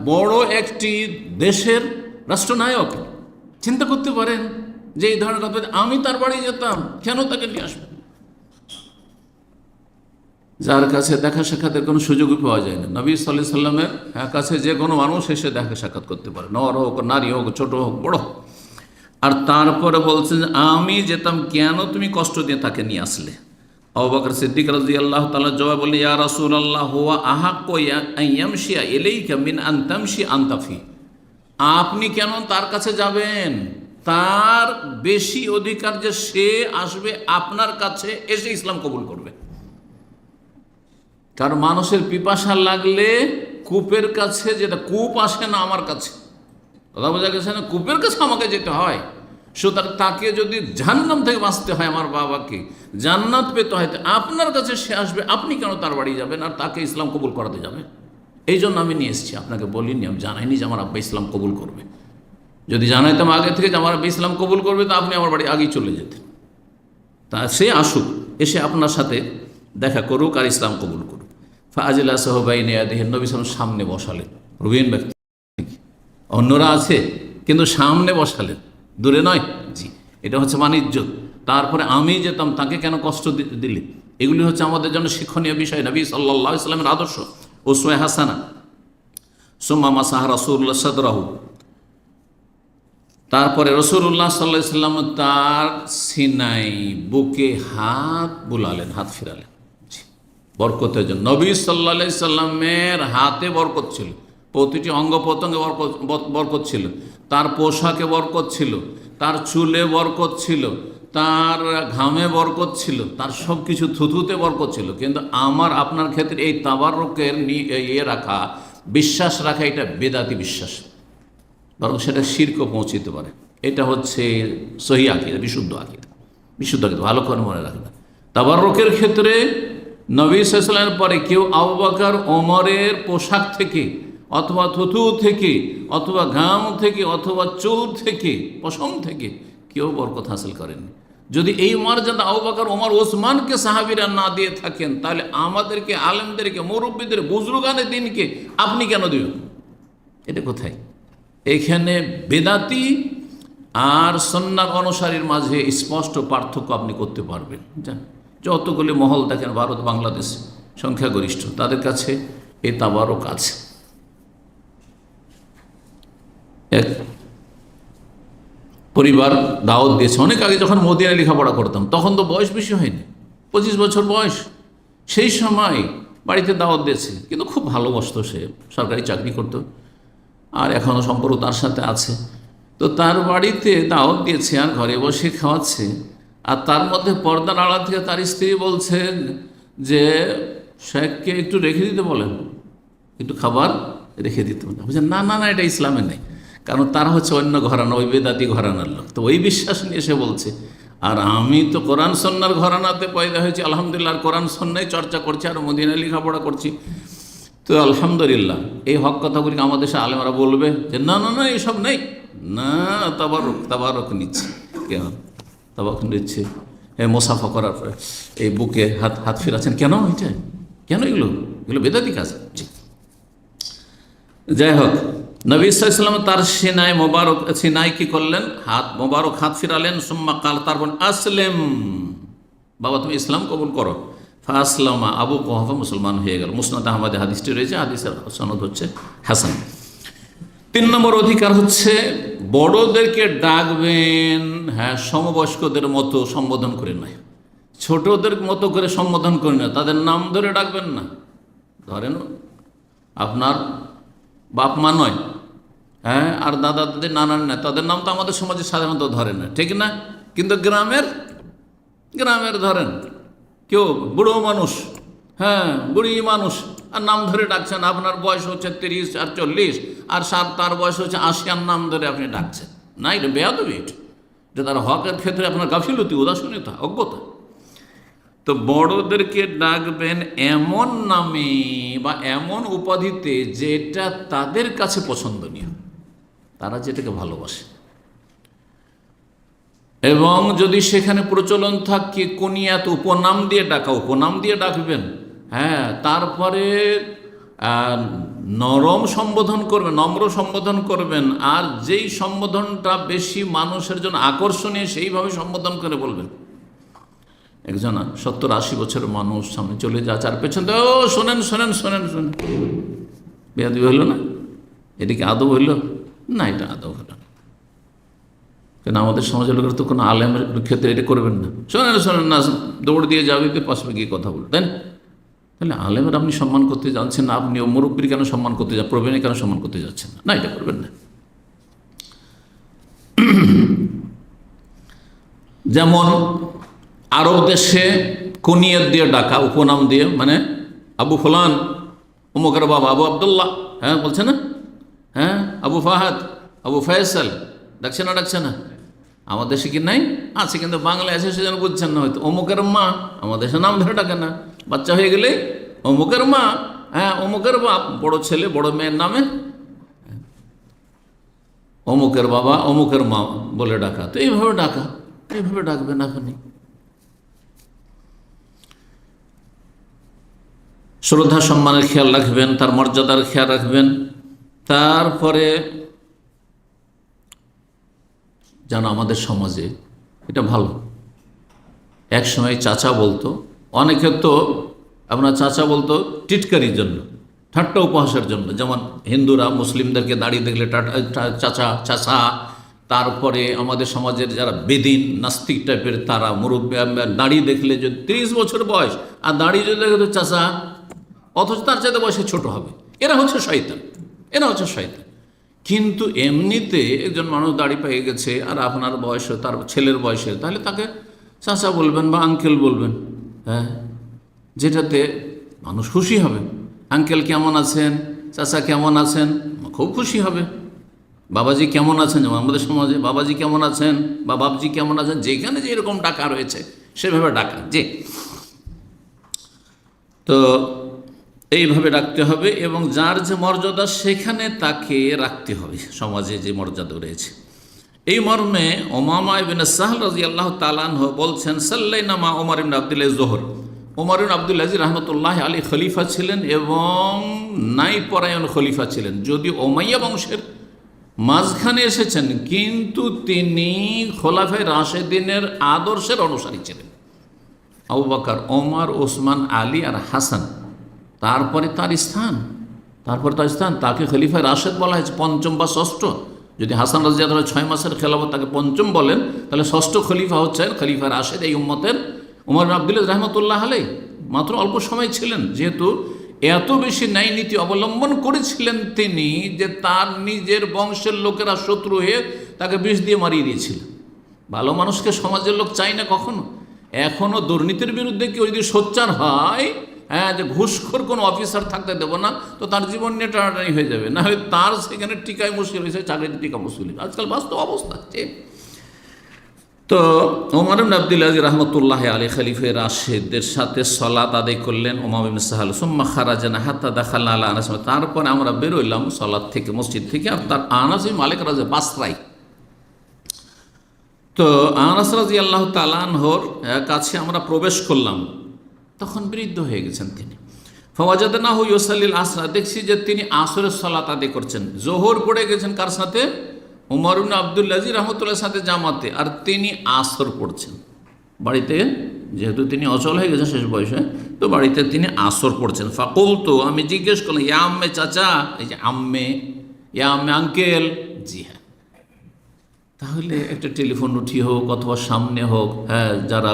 বড় একটি দেশের রাষ্ট্রনায়ক, চিন্তা করতে পারেন যে এই ধরনের কথা, আমি তার বাড়ি যেতাম, কেন তাকে নিয়ে আসবো? যার কাছে দেখা সাক্ষাতের কোনো সুযোগই পাওয়া যায় না। নবী সাল্লাল্লাহু আলাইহি সাল্লামের কাছে যে কোনো মানুষ এসে দেখা সাক্ষাৎ করতে পারে, নর হোক, নারী হোক, ছোট হোক, বড় হোক। আর তারপরে বলছেন আমি যেতাম, কেন তুমি কষ্ট দিয়ে তাকে নিয়ে আসলে? আবু বকর সিদ্দিক রাদিয়াল্লাহু তাআলা জবাব বললেন, ইয়া রাসূলুল্লাহ হুয়া আহাক্কু আন ইয়ামশিয়া ইলাইকা মিন আন তামশি আনতা ফি। আপনি কেন তার কাছে যাবেন? তার বেশি অধিকার যে সে আসবে আপনার কাছে এসে ইসলাম কবুল করবে। কারণ মানুষের পিপাসা লাগলে কূপের কাছে, যেটা কূপ আসে না আমার কাছে, কথা বোঝা গেছে না? কূপের কাছে আমাকে যেতে হয়। সুতরাং তাকে যদি জাহান্নাম থেকে বাঁচতে হয়, আমার বাবাকে জান্নাত পেতে হয়, আপনার কাছে সে আসবে, আপনি কেন তার বাড়ি যাবেন আর তাকে ইসলাম কবুল করাতে যাবেন? এই জন্য আমি নিয়ে এসেছি। আপনাকে বলিনি, আমি জানাইনি যে আমার আব্বা ইসলাম কবুল করবে। যদি জানাইতাম আগে থেকে যে আমার আব্বা ইসলাম কবুল করবে, তা আপনি আমার বাড়ি আগেই চলে যেতেন। তা সে আসুক, এসে আপনার সাথে দেখা করুক আর ইসলাম কবুল করুক। ফাজিলা সাহবাইনে আদিহিন, নবী সাল্লাল্লাহু আলাইহি ওয়াসাল্লাম সামনে বসালেন। প্রবীণ ব্যক্তি, অন্যরা আছে কিন্তু সামনে বসালেন। দূরে নয়। জি, এটা হচ্ছে বাণিজ্য। তারপরে আমি যেতাম, তাকে কেন কষ্ট দিলে? এগুলি হচ্ছে আমাদের জন্য শিক্ষণীয় বিষয়। নবী সাল্লাল্লাহু আলাইহি ওয়াসাল্লামের আদর্শ, উসওয়া হাসানা। সুম্মা মাসাহ রাসূলুল্লাহ সাদরাহু, তারপরে রাসূলুল্লাহ সাল্লাল্লাহু আলাইহি ওয়াসাল্লাম তার সিনাই, বুকে হাত বুলালেন, হাত ফিরালেন। জি, বরকতের জন্য। নবী সাল্লাল্লাহু আলাইহি সাল্লামের হাতে বরকত ছিল, প্রতিটি অঙ্গ প্রত্যঙ্গে বরকত ছিল, তার পোশাকে বরকত ছিল, তার চুলে বরকত ছিল, তার ঘামে বরকত ছিল, তার সব কিছু থুথুতে বরকত ছিল। কিন্তু আমার আপনার ক্ষেত্রে এই তাবারুকের রাখা, বিশ্বাস রাখা, এটা বেদাতি বিশ্বাস, বরং সেটা শিরকও পৌঁছিতে পারে। এটা হচ্ছে সহি আকীদা, বিশুদ্ধ আকীদা, বিশুদ্ধ আকীদা। ভালো করে মনে রাখবেন, তাবারুকের ক্ষেত্রে নবী সাল্লাল্লাহু আলাইহি ওয়াসাল্লামের পরে কেউ আবু বকর ওমরের পোশাক থেকে, অথবা থুথু থেকে, অথবা ঘাম থেকে, অথবা চুল থেকে, পশম থেকে কেউ বরকত হাসিল করেননি। যদি এই মর্যাদা আবু বকর, ওমর, ওসমানকে সাহাবীরা না দিয়ে থাকেন, তাহলে আমাদেরকে, আলেমদেরকে, মুরব্বীদের, বুজুর্গানে দিনকে আপনি কেন দিবেন? এটা কোথায়? এখানে বেদাতি আর সুন্নাহ অনুসারীর মাঝে স্পষ্ট পার্থক্য আপনি করতে পারবেন। যতগুলি মহল দেখেন ভারত, বাংলাদেশ সংখ্যাগরিষ্ঠ, তাদের কাছে এই তাবারক আছে। এক পরিবার দাওয়াত দিয়েছে, অনেক আগে যখন মদিনায় লেখাপড়া করতাম, তখন তো বয়স বেশি হয়নি, 25 বছর বয়স। সেই সময় বাড়িতে দাওয়াত দিয়েছে, কিন্তু খুব ভালোবাসতো, সে সরকারি চাকরি করতো, আর এখনও সম্পর্ক তার সাথে আছে। তো তার বাড়িতে দাওয়াত দিয়েছে আর ঘরে বসে খাওয়াচ্ছে, আর তার মধ্যে পর্দার আড়াল থেকে তার স্ত্রী বলছেন যে শেখকে একটু রেখে দিতে বলেন, একটু খাবার রেখে দিতে বলেন। বলছেন না না না, এটা ইসলামে নেই, কারণ তারা হচ্ছে অন্য ঘরানা, ওই বেদাতি ঘরানার লোক, তো ওই বিশ্বাস নিয়ে সে বলছে। আর আমি তো কোরআন সন্ন্যার ঘরানাতে পয়দা হয়েছি, আলহামদুলিল্লাহ, কোরআন সন্ন্যায় চর্চা করছি, আর মদিনায় লেখাপড়া করছি। তো আলহামদুলিল্লাহ, এই হক কথাগুলি আমাদের দেশে আলেমরা বলবে যে না না না, এসব নেই, না তাবারুক, তাবারুক নিচ্ছে, কেন তাবারুক নিচ্ছে? মোসাফা করার পরে এই বুকে হাত হাত ফিরাচ্ছেন কেন? এটা কেন? এগুলো এগুলো বেদাতি কাজ। জি, যাই হোক, নবী সাল্লাল্লাহু আলাইহি ওয়াসাল্লাম তার সিনাই মোবারক, সিনাই কি করলেন? হাত মোবারক, হাত ফিরালেন। সুম্মা কাল, তারপর আসলেম, বাবা তুমি ইসলাম কবুল করো। ফাসলামা, আবু কুহাফা মুসলমান হয়ে গেল। মুসনাদ আহমদে হাদিসটি রয়েছে, হাদিসের সনদ হচ্ছে হাসান। 3 নম্বর অধিকার হচ্ছে বড়দেরকে ডাকবেন, হ্যাঁ, সমবয়স্কদের মতো সম্বোধন করে নয়, ছোটদের মতো করে সম্বোধন করে না, তাদের নাম ধরে ডাকবেন না। ধরেন আপনার বাপ মা নয়, হ্যাঁ, আর দাদা দাদি, নানান না, তাদের নাম তো আমাদের সমাজে সাধারণত ধরে না, ঠিক না? কিন্তু গ্রামের ধরেন কেউ বুড়ো মানুষ, হ্যাঁ, বুড়ি মানুষ, আর নাম ধরে ডাকছেন। আপনার বয়স হচ্ছে 30 আর 40, আর তার বয়স হচ্ছে 80, আর নাম ধরে আপনি ডাকছেন। না, এটা বেয়াদবি, এটা তার হকের ক্ষেত্রে আপনার গাফিলতি, উদাসীনতা, অজ্ঞতা। তো বড়দেরকে ডাকবেন এমন নামে বা এমন উপাধিতে যেটা তাদের কাছে পছন্দনীয়, তারা যেটাকে ভালোবাসে। এবং যদি সেখানে প্রচলন থাকে কুনিয়াত, উপনাম দিয়ে ডাকা, উপনাম দিয়ে ডাকবেন, হ্যাঁ। তারপরে নরম সম্বোধন করবেন, নম্র সম্বোধন করবেন, আর যেই সম্বোধনটা বেশি মানুষের জন্য আকর্ষণীয় সেইভাবে সম্বোধন করে বলবেন। একজন 70-80 বছরের মানুষ সামনে চলে যাচ্ছে, আর পেছন থেকে ও শোনেন শোনেন শোনেন শোনেন, বেয়াদবি হইল না? এদিকে আদব হইল না? এটা আদব হলো না। কেন আমাদের সমাজের লোকের তো কোনো আলেমের ক্ষেত্রে এটা করবেন না, শোনেন শোনেন না, দৌড় দিয়ে যাবে, পাশে গিয়ে কথা বলতেন। তাহলে আলেমের আপনি সম্মান করতে যাচ্ছেন না, আপনি মুরব্বীর কেন সম্মান করতে যাচ্ছেন, প্রবীণের কেন সম্মান করতে যাচ্ছেন না? না, এটা করবেন না। যেমন আরব দেশে কুনিয়ত দিয়ে ডাকা, উপনাম দিয়ে, মানে আবু ফুলান, অমুকের বাবা আবু আবদুল্লাহ, হ্যাঁ বলছে না, হ্যাঁ, আবু ফাহাদ, আবু ফয়সাল, ডাকছে না? ডাকছে না? আমাদের দেশে কি নাই? আছে, কিন্তু বাংলায় আছে, সেজন্য বুঝছেন না হয়তো। অমুকের মা, আমাদের দেশে নাম ধরে ডাকে না, বাচ্চা হয়ে গেলে অমুকের মা, হ্যাঁ, অমুকের বাপ, বড় ছেলে বড় মেয়ের নামে অমুকের বাবা, অমুকের মা বলে ডাকা। তো এইভাবে ডাকা, এইভাবে ডাকবেন আপনি। শ্রদ্ধা সম্মানের খেয়াল রাখবেন, তার মর্যাদার খেয়াল রাখবেন। তারপরে যেন আমাদের সমাজে, এটা ভালো। এক সময় চাচা বলতো, অনেকে তো আপনার চাচা বলতো টিটকারির জন্য, ঠাট্টা উপহাসের জন্য। যেমন হিন্দুরা মুসলিমদেরকে দাড়ি দেখলে চাচা চাচা, তারপরে আমাদের সমাজের যারা বেদিন নাস্তিক টাইপের তারা মুরব্বী দাড়ি দেখলে যদি 30 বছর বয়স আর দাড়ি যদি দেখে তো চাচা, অথচ তার চাইতে বয়সে ছোট হবে। এরা হচ্ছে শয়তান, এরা হচ্ছে শয়তান। কিন্তু এমনিতে একজন মানুষ দাড়ি পেয়ে গেছে আর আপনার বয়সে, তার ছেলের বয়সে, তাহলে তাকে চাচা বলবেন বা আঙ্কেল বলবেন, হ্যাঁ, যেটাতে মানুষ খুশি হবে। আঙ্কেল কেমন আছেন, চাচা কেমন আছেন, খুব খুশি হবে। বাবাজি কেমন আছেন, যেমন আমাদের সমাজে বাবাজি কেমন আছেন বা বাবজি কেমন আছেন, যেখানে যে এরকম ডাকা রয়েছে সেভাবে ডাকা, যে তো এইভাবে ডাকতে হবে এবং যার যে মর্যাদা সেখানে তাকে রাখতে হবে, সমাজে যে মর্যাদা রয়েছে। এই মর্মে ওমামা ইবনে সাহল রাদিয়াল্লাহু তাআলা আনহু বলছেন, সাল্লাইনা মা ওমর ইবনে আব্দুল্লাহ যোহর। ওমর ইবনে আব্দুল আজিজ রাহমাতুল্লাহ আলাইহি খলিফা ছিলেন এবং ন্যায়পরায়ণ খলিফা ছিলেন। যদি উমাইয়া বংশের মাঝখানে এসেছেন, কিন্তু তিনি খোলাফায়ে রাশেদিনের আদর্শের অনুসারী ছিলেন। আবু বকর, ওমর, ওসমান, আলী আর হাসান, তারপরে তার স্থান, তাকে খলিফায়ে রাশেদ বলা হয়েছে, পঞ্চম বা ষষ্ঠ। যদি হাসান রাদিয়াল্লাহু আনহু 6 মাসের খেলাফত, তাকে পঞ্চম বলেন, তাহলে ষষ্ঠ খলিফা হচ্ছেন খলিফা রাশেদ এই উম্মতের ওমর ইবনে আব্দুল আজিজ রাহমাতুল্লাহ আলাইহি। মাত্র অল্প সময় ছিলেন, যেহেতু এত বেশি ন্যায় নীতি অবলম্বন করেছিলেন তিনি, যে তার নিজের বংশের লোকেরা শত্রু হয়ে তাকে বিষ দিয়ে মারিয়ে দিয়েছিল। ভালো মানুষকে সমাজের লোক চাই না কখনো। এখনও দুর্নীতির বিরুদ্ধে কেউ যদি সোচ্চার হয়, হ্যাঁ, যে ঘুষখোর কোনো অফিসার থাকতে দেবো না, তো তার জীবন নিয়ে টানাটানি হয়ে যাবে, না হয় তার সেখানে টিকায় মুশকিল হয়েছে, চাকরিতে টিকা মুশকিল। আজকাল বাস্তব অবস্থা হচ্ছে। তো ওমর ইবনে আব্দুল আজিজ রাহমাতুল্লাহ আলাইহি খলিফায়ে রাশেদের সাথে সালাত আদায় করলেন উমামা ইবনে সাহল। সুম্মা খারাজানা হাত্তা দাখালনা আলা আনাস। তারপর আমরা বের হইলাম সালাত থেকে, মসজিদ থেকে, আর তার আনাস ইবনে মালিক রাদিয়াল্লাহু বাসরায়। তো আনাস রাদিয়াল্লাহু তাআলা আনহুর কাছে আমরা প্রবেশ করলাম, তখন বৃদ্ধ হয়ে গেছেন তিনি। ফাওয়াজাদনাহু ইউসাল্লিল আসর, দেখছি যে তিনি আসরের সালাত আদায় করছেন। জোহর পড়ে গেছেন কার সাথে? ওমর ইবনে আব্দুল আজিজ রাহমাতুল্লাহর সাথে জামাতে, আর তিনি আসর পড়ছেন বাড়িতে, যেহেতু তিনি অচল হয়ে গেছেন শেষ বয়সে, তো বাড়িতে তিনি আসর পড়ছেন। ফাকুলতু, আমি জিজ্ঞেস করলাম, ইয়া আম্মে, চাচা, এই যে আম্মে, ইয়া আম্মে আঙ্কেল, জি হ্যাঁ। তাহলে একটা টেলিফোন উঠিয়ে হোক অথবা সামনে হোক, হ্যাঁ, যারা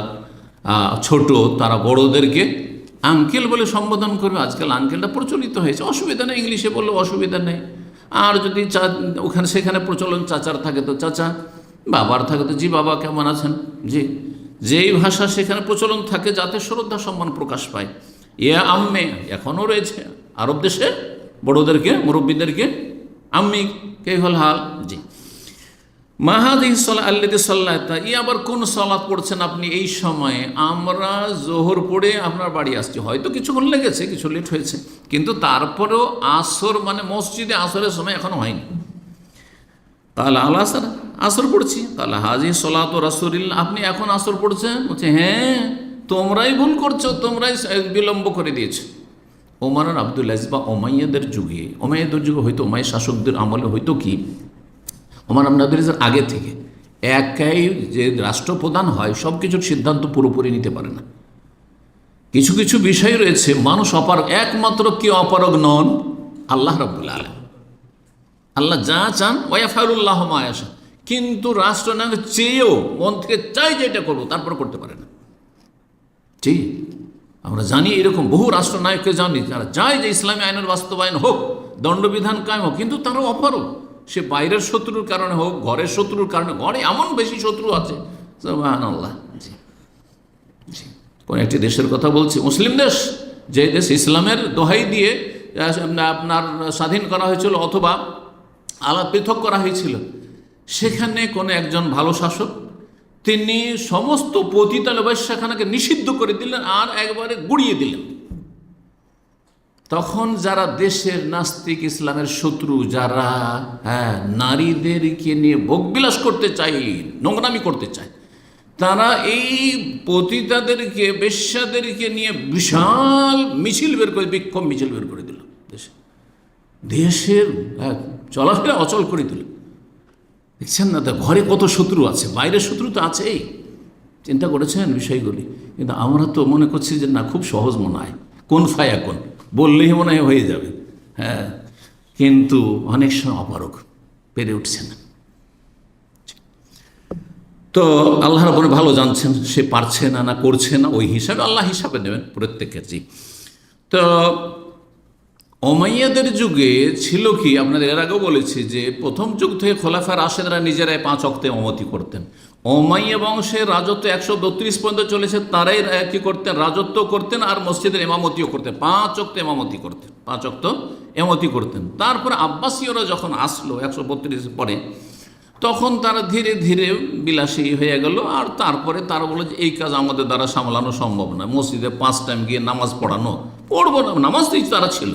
ছোট তারা বড়োদেরকে আঙ্কেল বলে সম্বোধন করবে। আজকাল আঙ্কেলটা প্রচলিত হয়েছে, অসুবিধা নেই, ইংলিশে বললেও অসুবিধা নেই। আর যদি ওখানে সেখানে প্রচলন চাচার থাকে তো চাচা, বাবার থাকে তো জি বাবা, কেমন আছেন, জি, যেই ভাষা সেখানে প্রচলন থাকে, যাতে শ্রদ্ধা সম্মান প্রকাশ পায়। ইয়া আম্মে এখনও রয়েছে আরব দেশে, বড়োদেরকে, মুরব্বীদেরকে আম্মি কেইফাল হাল, জি। মাহাদিস আল্লাদি সাল্লাতা, ই আবার কোন সালাত পড়ছেন আপনি এই সময়ে? আমরা জোহর পড়ে আপনার বাড়ি আসছি, হয়তো কিছুক্ষণ লেগেছে, কিছু লেট হয়েছে, কিন্তু তারপরেও আসর, মানে মসজিদে আসরের সময় এখনো হয়নি। তাহলে আল আসর, আসর পড়ছি। তাহলে হাজি সলাত রাসূলিল্লাহ, আপনি এখন আসর পড়ছেন? বলছে হ্যাঁ, তোমরাই ভুল করছো, তোমরাই বিলম্ব করে দিয়েছো। ওমর আব্দুল আজিজ বা ওমাইয়াদের যুগে, হয়তো ওমাইয়া শাসকদের আমলে হয়তো কি, ওমর ইবনে আব্দুল আজিজের আগে থেকে একাই যে রাষ্ট্রপ্রধান হয়, সব কিছুর সিদ্ধান্ত পুরোপুরি নিতে পারে না। কিছু কিছু বিষয় রয়েছে মানুষ অপারগ, একমাত্র কে অপারগ নন? আল্লাহ রাব্বুল আলামিন। আল্লাহ যা চান, ওয়াফালুল্লাহু মা ইয়াশা, কিন্তু রাষ্ট্রনায়ক চেয়েও মন থেকে চাই যে এটা করবো, তারপর করতে পারে না। ঠিক, আমরা জানি এরকম বহু রাষ্ট্রনায়ককে জানি, যারা চায় যে ইসলামী আইনের বাস্তবায়ন হোক, দণ্ডবিধান কায়েম হোক, কিন্তু তারাও অপারগ। সে বাইরের শত্রুর কারণে হোক, ঘরের শত্রুর কারণে, ঘরে এমন বেশি শত্রু আছে, সুবহানাল্লাহ। জি জি, কোন একটি দেশের কথা বলছি, মুসলিম দেশ, যে দেশ ইসলামের দোহাই দিয়ে আপনার স্বাধীন করা হয়েছিল অথবা আলাদা পৃথক করা হয়েছিল, সেখানে কোনো একজন ভালো শাসক, তিনি সমস্ত পতিতাল বৈশ্যাখানাকে নিষিদ্ধ করে দিলেন আর একবারে গুড়িয়ে দিলেন। তখন যারা দেশের নাস্তিক, ইসলামের শত্রু, যারা নারীদেরকে নিয়ে ভোগবিলাস করতে চায়, নোংরামি করতে চায়, তারা এই পতিতাদেরকে, বেশ্যাদেরকে নিয়ে বিশাল মিছিল বের করে, বিক্ষোভ মিছিল বের করে দিল, দেশের চলাফেরা অচল করে দিল। দেখছেন না, তা ঘরে কত শত্রু আছে, বাইরের শত্রু তো আছেই। চিন্তা করেছেন বিষয়গুলি? কিন্তু আমরা তো মনে করছি যে না, খুব সহজ মনে হয়, কোন ফায়া কোন বললেই মনে হয় হয়ে যাবে। হ্যাঁ, কিন্তু অনেক সময় অপারগ, পেরে উঠছে না। তো আল্লাহ রাব্বুল ভালো জানছেন সে পারছে না না করছে না, ওই হিসাবে আল্লাহ হিসাবে নেবেন প্রত্যেকের। জি। তো ওমাইয়াদের যুগে ছিল কি, আপনাদের এর আগেও বলেছি যে প্রথম যুগ থেকে খোলাফা রাশেদরা নিজেরাই 5 ওয়াক্তে ইমামতি করতেন। ওমাইয়া বংশের রাজত্ব 132 পর্যন্ত চলেছে, তারাই কি করতেন, রাজত্ব করতেন আর মসজিদের ইমামতিও করতেন, 5 ওয়াক্তে ইমামতি করতেন, 5 ওয়াক্ত ইমামতি করতেন। তারপরে আব্বাসীয়রা যখন আসলো 132 পরে, তখন তারা ধীরে ধীরে বিলাসী হয়ে গেল। আর তারপরে তারা বলে যে এই কাজ আমাদের দ্বারা সামলানো সম্ভব না, মসজিদে 5 টাইম গিয়ে নামাজ পড়বো না, নামাজ তো তারা ছিল।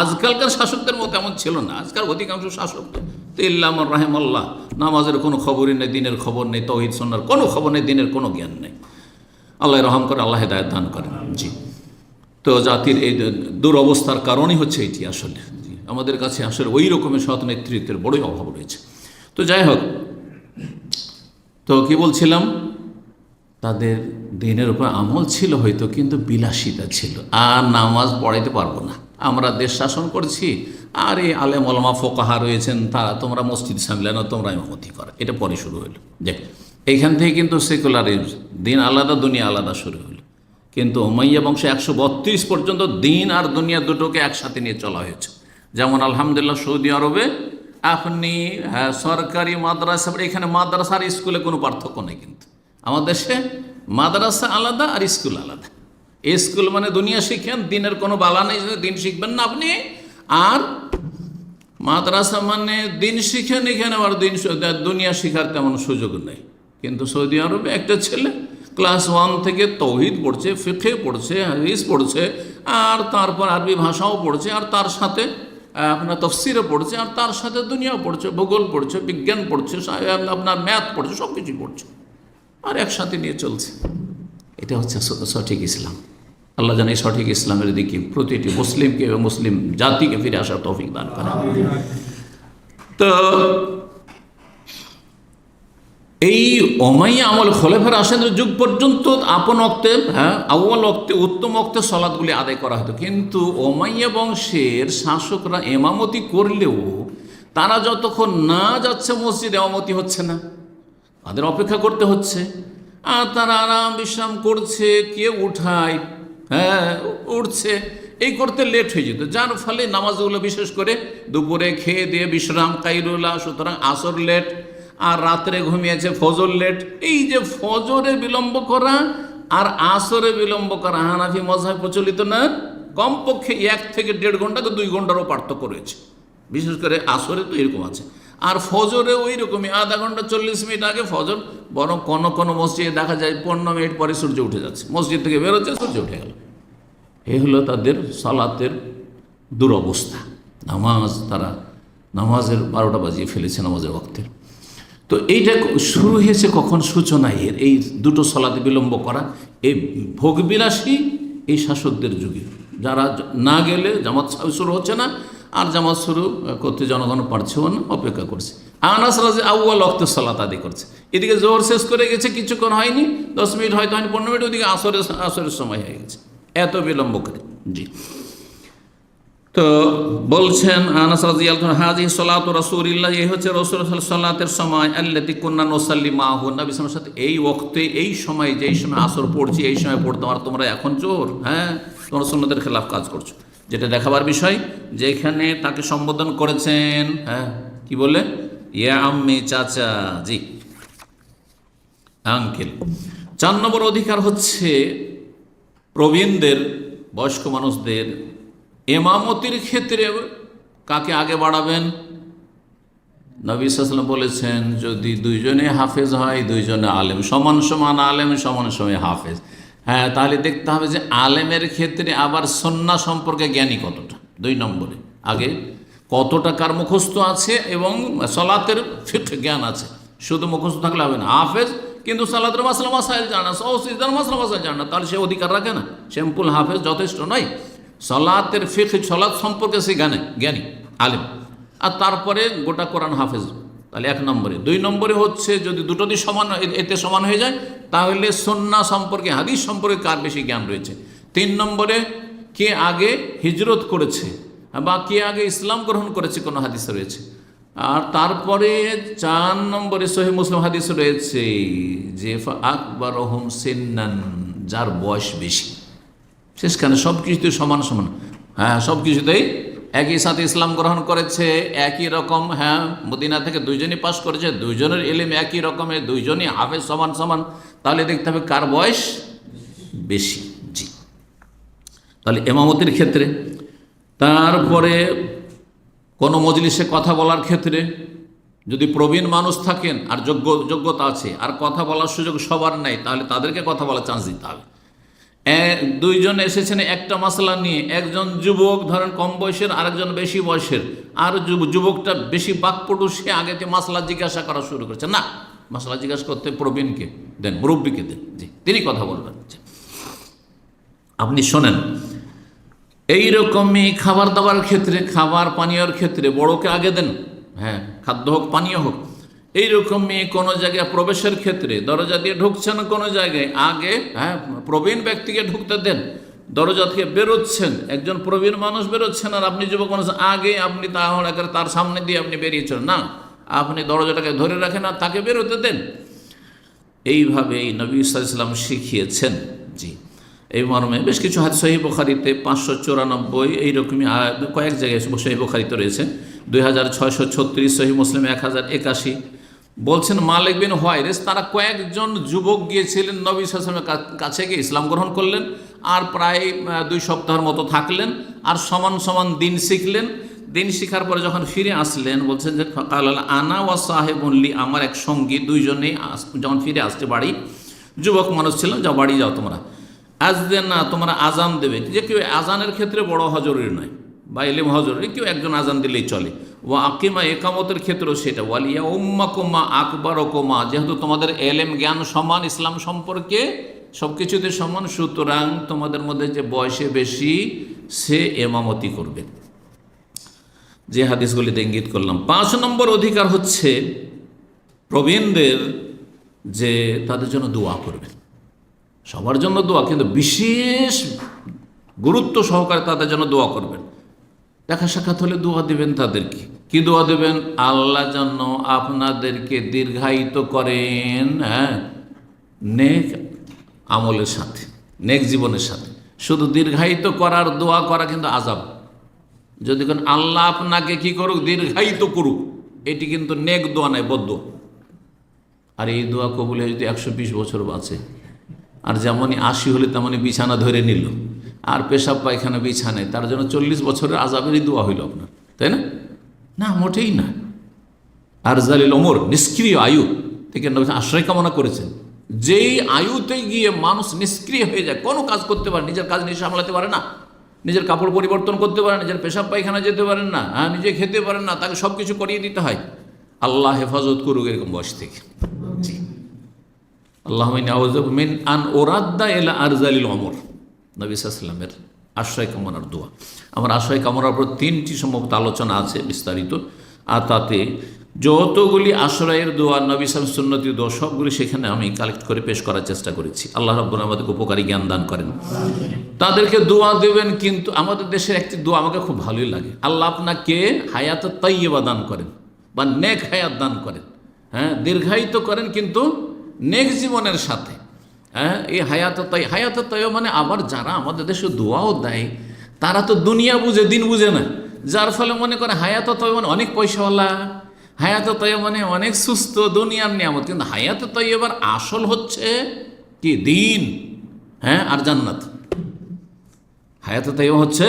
আজকালকার শাসকদের মতো এমন ছিল না। আজকাল অধিকাংশ শাসক তো ইল্লাম রাহেমাল্লাহ, নামাজের কোনো খবরই নেই, দিনের খবর নেই, তাওহীদ সুন্নাহর কোনো খবর নেই, দিনের কোনো জ্ঞান নেই। আল্লাহ রহম করে, আল্লাহ হেদায়েত দান করেন। জি। তো জাতির এই দুরবস্থার কারণই হচ্ছে এটি আসলে। জি, আমাদের কাছে আসলে ওই রকমের সৎ নেতৃত্বের বড়ই অভাব রয়েছে। তো যাই হোক, তো কি বলছিলাম, তাদের দিনের উপর আমল ছিল হয়তো, কিন্তু বিলাসিতা ছিল। আর নামাজ পড়াইতে পারবো না, আমরা দেশ শাসন করছি, আর এই আলেম ওলামা ফোকাহা রয়েছেন, তারা তোমরা মসজিদ সামলানো, তোমরা ইমামতি করো, এটা পরে শুরু হলো। দেখ, এইখান থেকে কিন্তু সেকুলারিজম, দিন আলাদা দুনিয়া আলাদা শুরু হলো। কিন্তু উমাইয়া বংশে 132 পর্যন্ত দিন আর দুনিয়া দুটোকে একসাথে নিয়ে চলা হয়েছে। যেমন আলহামদুলিল্লাহ সৌদি আরবে আপনি সরকারি মাদ্রাসা, এখানে মাদ্রাসা আর স্কুলে কোনো পার্থক্য নেই। কিন্তু আমাদের দেশে মাদ্রাসা আলাদা আর স্কুল আলাদা। স্কুল মানে দুনিয়া শিখেন, দিনের কোনো বালা নেই, দিন শিখবেন না আপনি। আর মাদ্রাসা মানে দিন শিখেন, এখানে আবার দুনিয়া শিখার তেমন সুযোগ নেই। কিন্তু সৌদি আরবে একটা ছেলে ক্লাস 1 থেকে তাওহীদ পড়ছে, ফিকহ পড়ছে, হাদিস পড়ছে, আর তারপর আরবি ভাষাও পড়ছে, আর তার সাথে আপনার তাফসীরও পড়ছে, আর তার সাথে দুনিয়াও পড়ছে, ভূগোল পড়ছে, বিজ্ঞান পড়ছে, আপনার ম্যাথ পড়ছে, সব কিছুই পড়ছে, আর একসাথে নিয়ে চলছে। এটা হচ্ছে সঠিক ইসলাম। আল্লাহ জানে সঠিক ইসলামের দিকে প্রতিটি মুসলিমকে এবং মুসলিম জাতিকে ফিরে আসার তৌফিক দান করেন। তো এই উমাইয়া আমল খোলাফা রাশেদের যুগ পর্যন্ত আপন ওয়াক্তে, আউয়াল ওয়াক্তে, উত্তম ওয়াক্তে সালাতগুলি আদায় করা হতো। কিন্তু উমাইয়া বংশের শাসকরা ইমামতি করলেও তারা যতক্ষণ না যাচ্ছে মসজিদে, ইমামতি হচ্ছে না, তাদের অপেক্ষা করতে হচ্ছে। আর তারা আরাম বিশ্রাম করছে, কে উঠায়, উঠছে, এই করতে লেট হয়ে যেত, যার ফলে নামাজগুলো বিশেষ করে দুপুরে খেয়ে দিয়ে বিশ্রাম কাইরুল্লাহ, সুতরাং আসর লেট, আর রাত্রে ঘুমিয়েছে ফজর লেট। এই যে ফজরে বিলম্ব করা আর আসরে বিলম্ব করা হানাফি মযহাব প্রচলিত না, কমপক্ষে 1 থেকে 1.5 ঘন্টা, 2 ঘন্টারও পার্থক্য রয়েছে। বিশেষ করে আসরে তো এরকম আছে, আর ফজরে ওই রকমই আধা ঘন্টা 40 মিনিট আগে ফজর, বরং কোনো মসজিদে দেখা যায় 15 মিনিট পরে সূর্য উঠে যাচ্ছে, মসজিদ থেকে বেরোচ্ছে সূর্য উঠে গেল। এই হলো তাদের সালাতের দুরবস্থা। তারা নামাজের 12টা বাজিয়ে ফেলেছে, নামাজের ওয়াক্তের। তো এইটা শুরু হয়েছে কখন, সূচনা এর এই দুটো সালাতে বিলম্ব করা, এই ভোগবিলাসী এই শাসকদের যুগে, যারা না গেলে জামাত শুরু হচ্ছে না, আর জামাত শুরু করতে জনগণ পারছেও না, অপেক্ষা করছে। আনাস রাজি আউয়াল ওয়াক্তে সালাত আদায় করছে, এদিকে জোহর শেষ করে গেছে, কিছুক্ষণ হয়নি, 10 মিনিট হয়তো হয়নি, 15 মিনিট, ওদিকে আসরের সময় হয়ে গেছে, এত বিলম্ব করে। জি। তো বলছেন আনাস রাদিয়াল্লাহু আনহু, হাযিহি সালাতু রাসূলিল্লাহ, এই হচ্ছে রাসূলুল্লাহ সাল্লাতের সময়, আল্লাতী কুন্না নুসাল্লি মাহু, নবী সাল্লাল্লাহু আলাইহি ওয়াসাল্লামের সাথে এই ওয়াক্তে, এই সময়, যেই সময় আসর পড়ছি, এই সময় পড়তাম, আর তোমরা এখন জোর, তোমরা সুন্নাতের খেলাফ কাজ করছো। যেটা দেখাবার বিষয়, যেখানে তাকে সম্বোধন করেছেন, কি বলে, ইয়া আম্মি, চাচা, জি, আঙ্কেল। 4 নম্বর অধিকার হচ্ছে প্রবীণদের, বয়স্ক মানুষদের ইমামতির ক্ষেত্রে কাকে আগে বাড়াবেন। নবী সাল্লাল্লাহু আলাইহি ওয়াসাল্লাম বলেছেন, যদি 2 জনে হাফেজ হয়, 2 জনে আলেম, সমান সমান আলেম, সমান সমান হাফেজ, তাহলে দেখতে হবে যে আলেমের ক্ষেত্রে আবার সুন্নাহ সম্পর্কে জ্ঞানী কতটা। 2 নম্বরে আগে কতটা কার মুখস্থ আছে এবং সালাতের ফিকহ জ্ঞান আছে। শুধু মুখস্থ থাকলে হবে না, হাফেজ কিন্তু সালাতের মাসলা মাসাইল জানা, সিজদার মাসলা মাসাইল জানা, তাহলে সে অধিকার রাখে না। সিম্পল হাফেজ যথেষ্ট নয়, সালাতের ফিকহ, সালাত সম্পর্কে সে জ্ঞানী আলেম, আর তারপরে গোটা কোরআন হাফেজ তাহলে 1 নম্বরে। 2 নম্বরে হচ্ছে যদি দুটোতে সমান এতে সমান হয়ে যায় তাহলে সুন্নাহ সম্পর্কে হাদিস সম্পর্কে কার বেশি জ্ঞান রয়েছে। 3 নম্বরে কে আগে হিজরত করেছে বা কে আগে ইসলাম গ্রহণ করেছে কোনো হাদিস রয়েছে। আর তারপরে 4 নম্বরে সহিহ মুসলিম হাদিস রয়েছে যে আকবারহুম সিন্নান, যার বয়স বেশি। শেষখানে সব কিছুতেই সমান সমান, হ্যাঁ সব কিছুতেই একই সাথে ইসলাম গ্রহণ করেছে, একই রকম, হ্যাঁ মদিনা থেকে 2জনই পাস করেছে, 2জনের ইলম একই রকমের, 2জনই হাফেজ সমান সমান, তাহলে দেখতে হবে কার বয়স বেশি। জি, তাহলে ইমামতির ক্ষেত্রে। তারপরে কোনো মজলিসে কথা বলার ক্ষেত্রে যদি প্রবীণ মানুষ থাকেন আর যোগ্যতা আছে আর কথা বলার সুযোগ সবার নাই, তাহলে তাদেরকে কথা বলার চান্স দিতে হবে। 2জন এসেছেন একটা মাসলা নিয়ে, একজন যুবক ধরেন কম বয়সের, আরেকজন বেশি বয়সের, আর যুবকটা বেশি বাকপটু, সে আগেতে মাসলা জিজ্ঞাসা করা শুরু করেছে। না, মাসলা জিজ্ঞাসা করতে প্রবীণকে দেন, মুরব্বীকে দেন, জি তিনি কথা বলবেন। আপনি শোনেন। এইরকমই খাবার দাবার ক্ষেত্রে, খাবার পানীয়র ক্ষেত্রে বড়কে আগে দেন, হ্যাঁ খাদ্য হোক পানীয় হোক। এইরকমই কোনো জায়গায় প্রবেশের ক্ষেত্রে দরজা দিয়ে ঢুকছেন কোনো জায়গায়, আগে হ্যাঁ প্রবীণ ব্যক্তিকে ঢুকতে দেন। দরজা থেকে বেরোচ্ছেন, একজন প্রবীণ মানুষ বেরোচ্ছেন আর আপনি যুবক মানুষ, আগে আপনি তার সামনে দিয়ে আপনি বেরিয়েছেন না, আপনি দরজাটাকে ধরে রাখেন আর তাকে বেরোতে দেন। এইভাবেই নবী সাল্লাল্লাহু আলাইহি ওয়াসাল্লাম শিখিয়েছেন। জি, এই মর্মে বেশ কিছু হাদিস সহিহ বুখারীতে 594, এইরকমই কয়েক জায়গায় সহিহ বুখারীতে রয়েছে। 2636, সহিহ মুসলিম 1081। বলছেন মালিক বিন হুয়াইরিস, তারা কয়েকজন যুবক গিয়েছিলেন নবী সাল্লাল্লাহু আলাইহি ওয়াসাল্লামের কাছে গিয়ে ইসলাম গ্রহণ করলেন, আর প্রায় 2 সপ্তাহের মতো থাকলেন, আর সমান সমান দিন শিখলেন। দিন শিখার পরে যখন ফিরে আসলেন, বলছেন যে আনা ওয়া সাহেবুন লি, আমার এক সঙ্গী, 2জনেই যখন ফিরে আসছে বাড়ি, যুবক মানুষ ছিলেন, যাও বাড়ি যাও তোমরা, আজদেন না তোমরা আজান দেবে। যে কেউ আজানের ক্ষেত্রে বড় হজরুরি নয় বা ইলম হজরুরি, কেউ একজন আজান দিলেই চলে। ও আকিমা, একামতের ক্ষেত্রেও সেটা, ওয়ালিয়া উম্মাকুমা আকবারকুমা, যেহেতু তোমাদের এলেম জ্ঞান সমান, ইসলাম সম্পর্কে সব কিছুতে সমান, সুতরাং তোমাদের মধ্যে যে বয়সে বেশি সে এমামতি করবে। যে হাদিসগুলিতে ইঙ্গিত করলাম। 5 নম্বর অধিকার হচ্ছে প্রবীণদের যে তাদের জন্য দোয়া করবেন। সবার জন্য দোয়া, কিন্তু বিশেষ গুরুত্ব সহকারে তাদের জন্য দোয়া করবেন। দেখা সাক্ষাৎ হলে দোয়া দেবেন তাদেরকে। কি দোয়া দেবেন? আল্লাহ যেন আপনাদেরকে দীর্ঘায়িত করেন, হ্যাঁ নেক আমলের সাথে, নেক জীবনের সাথে। শুধু দীর্ঘায়িত করার দোয়া করা কিন্তু আযাব। যদি কোন আল্লাহ আপনাকে কি করুক, দীর্ঘায়িত করুক, এটি কিন্তু নেক দোয়া নয়, বদদোয়া। আর এই দোয়া কবুল হয়ে যদি 120 বছর বাঁচে, আর যেমনই 80 হলে তেমনই বিছানা ধরে নিল, আর পেশাব পায়খানা বিছানায়, তার জন্য 40 বছরের আযাবেরই দোয়া হইল আপনার, তাই না? না, মোটেই না। আর জালিল ওমর, নিষ্ক্রিয় আয়ু থেকে আশ্রয় কামনা করেছেন। যেই আয়ুতে গিয়ে মানুষ নিষ্ক্রিয় হয়ে যায়, কোনো কাজ করতে পারে, নিজের কাজ নিজে সামলাতে পারে না, নিজের কাপড় পরিবর্তন করতে পারে না, নিজের পেশাব পায়খানা যেতে পারেন না, হ্যাঁ নিজে খেতে পারেন না, তাকে সব কিছু করিয়ে দিতে হয়। আল্লাহ হেফাজত করুক এরকম বয়স থেকে। জি, আল্লাহুম্মা আউযু মিন আন উরাদ্দা ইলা আরযালিল ওমর, নবী সাল্লাল্লাহু আলাইহি ওয়াসাল্লামের আশ্রয় কামনার দোয়া। আমার আশ্রয় কামনার উপর 3টি সম্ভবত আলোচনা আছে বিস্তারিত, আর তাতে যতগুলি আশ্রয়ের দোয়া, নবী সাল্লাল্লাহু সুন্নতি দোয়া, সবগুলি সেখানে আমি কালেক্ট করে পেশ করার চেষ্টা করেছি। আল্লাহ রাব্বুল আমাদেরকে উপকারী জ্ঞান দান করেন। তাদেরকে দোয়া দেবেন, কিন্তু আমাদের দেশের একটি দোয়া আমাকে খুব ভালোই লাগে, আল্লাহ আপনাকে হায়াত তাইয়্যিবা দান করেন বা নেক হায়াত দান করেন, হ্যাঁ দীর্ঘায়িত করেন, কিন্তু নেক জীবনের সাথে। হ্যাঁ, এই হায়াত তাইয়্যিবা মানে, আবার যারা আমাদের দেশে দোয়াও দেয় তারা তো দুনিয়া বুঝে, দিন বুঝে না, যার ফলে মনে করে হায়াত তাইয়্যিবা মানে অনেক পয়সাওয়ালা, হায়াত তাইয়্যিবা মানে অনেক সুস্থ, দুনিয়ার নিয়ামত। কিন্তু হায়াত তাইয়্যিবার আসল হচ্ছে কি? দিন, হ্যাঁ আর জান্নাত। হায়াত তাইয়্যিবা হচ্ছে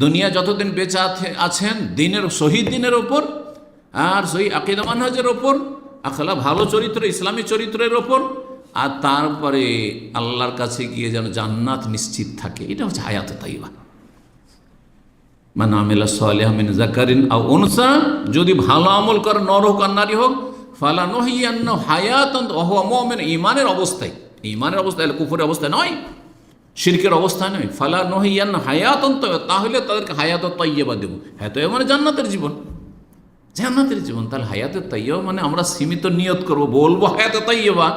দুনিয়া যতদিন বেঁচে আছেন দিনের, শহীদ দিনের ওপর, আর সহি আকীদা মানহাজের ওপর, আখলা ভালো চরিত্র, ইসলামী চরিত্রের ওপর, আর তারপরে আল্লাহর কাছে গিয়ে যেন জান্নাত নিশ্চিত থাকে। এটা হচ্ছে হায়াত তাইয়্যিবা। মান আমিলা সালিহাম মিন যাকারিন আও উনসা, যদি ভালো আমল করে, নর হোক আর নারী হোক, ফালানুহিয়ান্নাহু হায়াতান ওয়া হুয়া মুমিন, ঈমানের অবস্থায়, ঈমানের অবস্থায়, কুফরের অবস্থায় নয়, শিরকের অবস্থায় নয়। ফালানুহিয়ান্নাহু হায়াতান, তাহলে তাদেরকে হায়াত তাইয়্যিবা দেব। হায়াত তাইয়্যিবা মানে জান্নাতের জীবন। জান্নাতের জীবন। তাহলে হায়াতে তাইয়্যিবা মানে আমরা সীমিত নিয়ত করব, বলবো হায়াতে তাইয়্যিবা,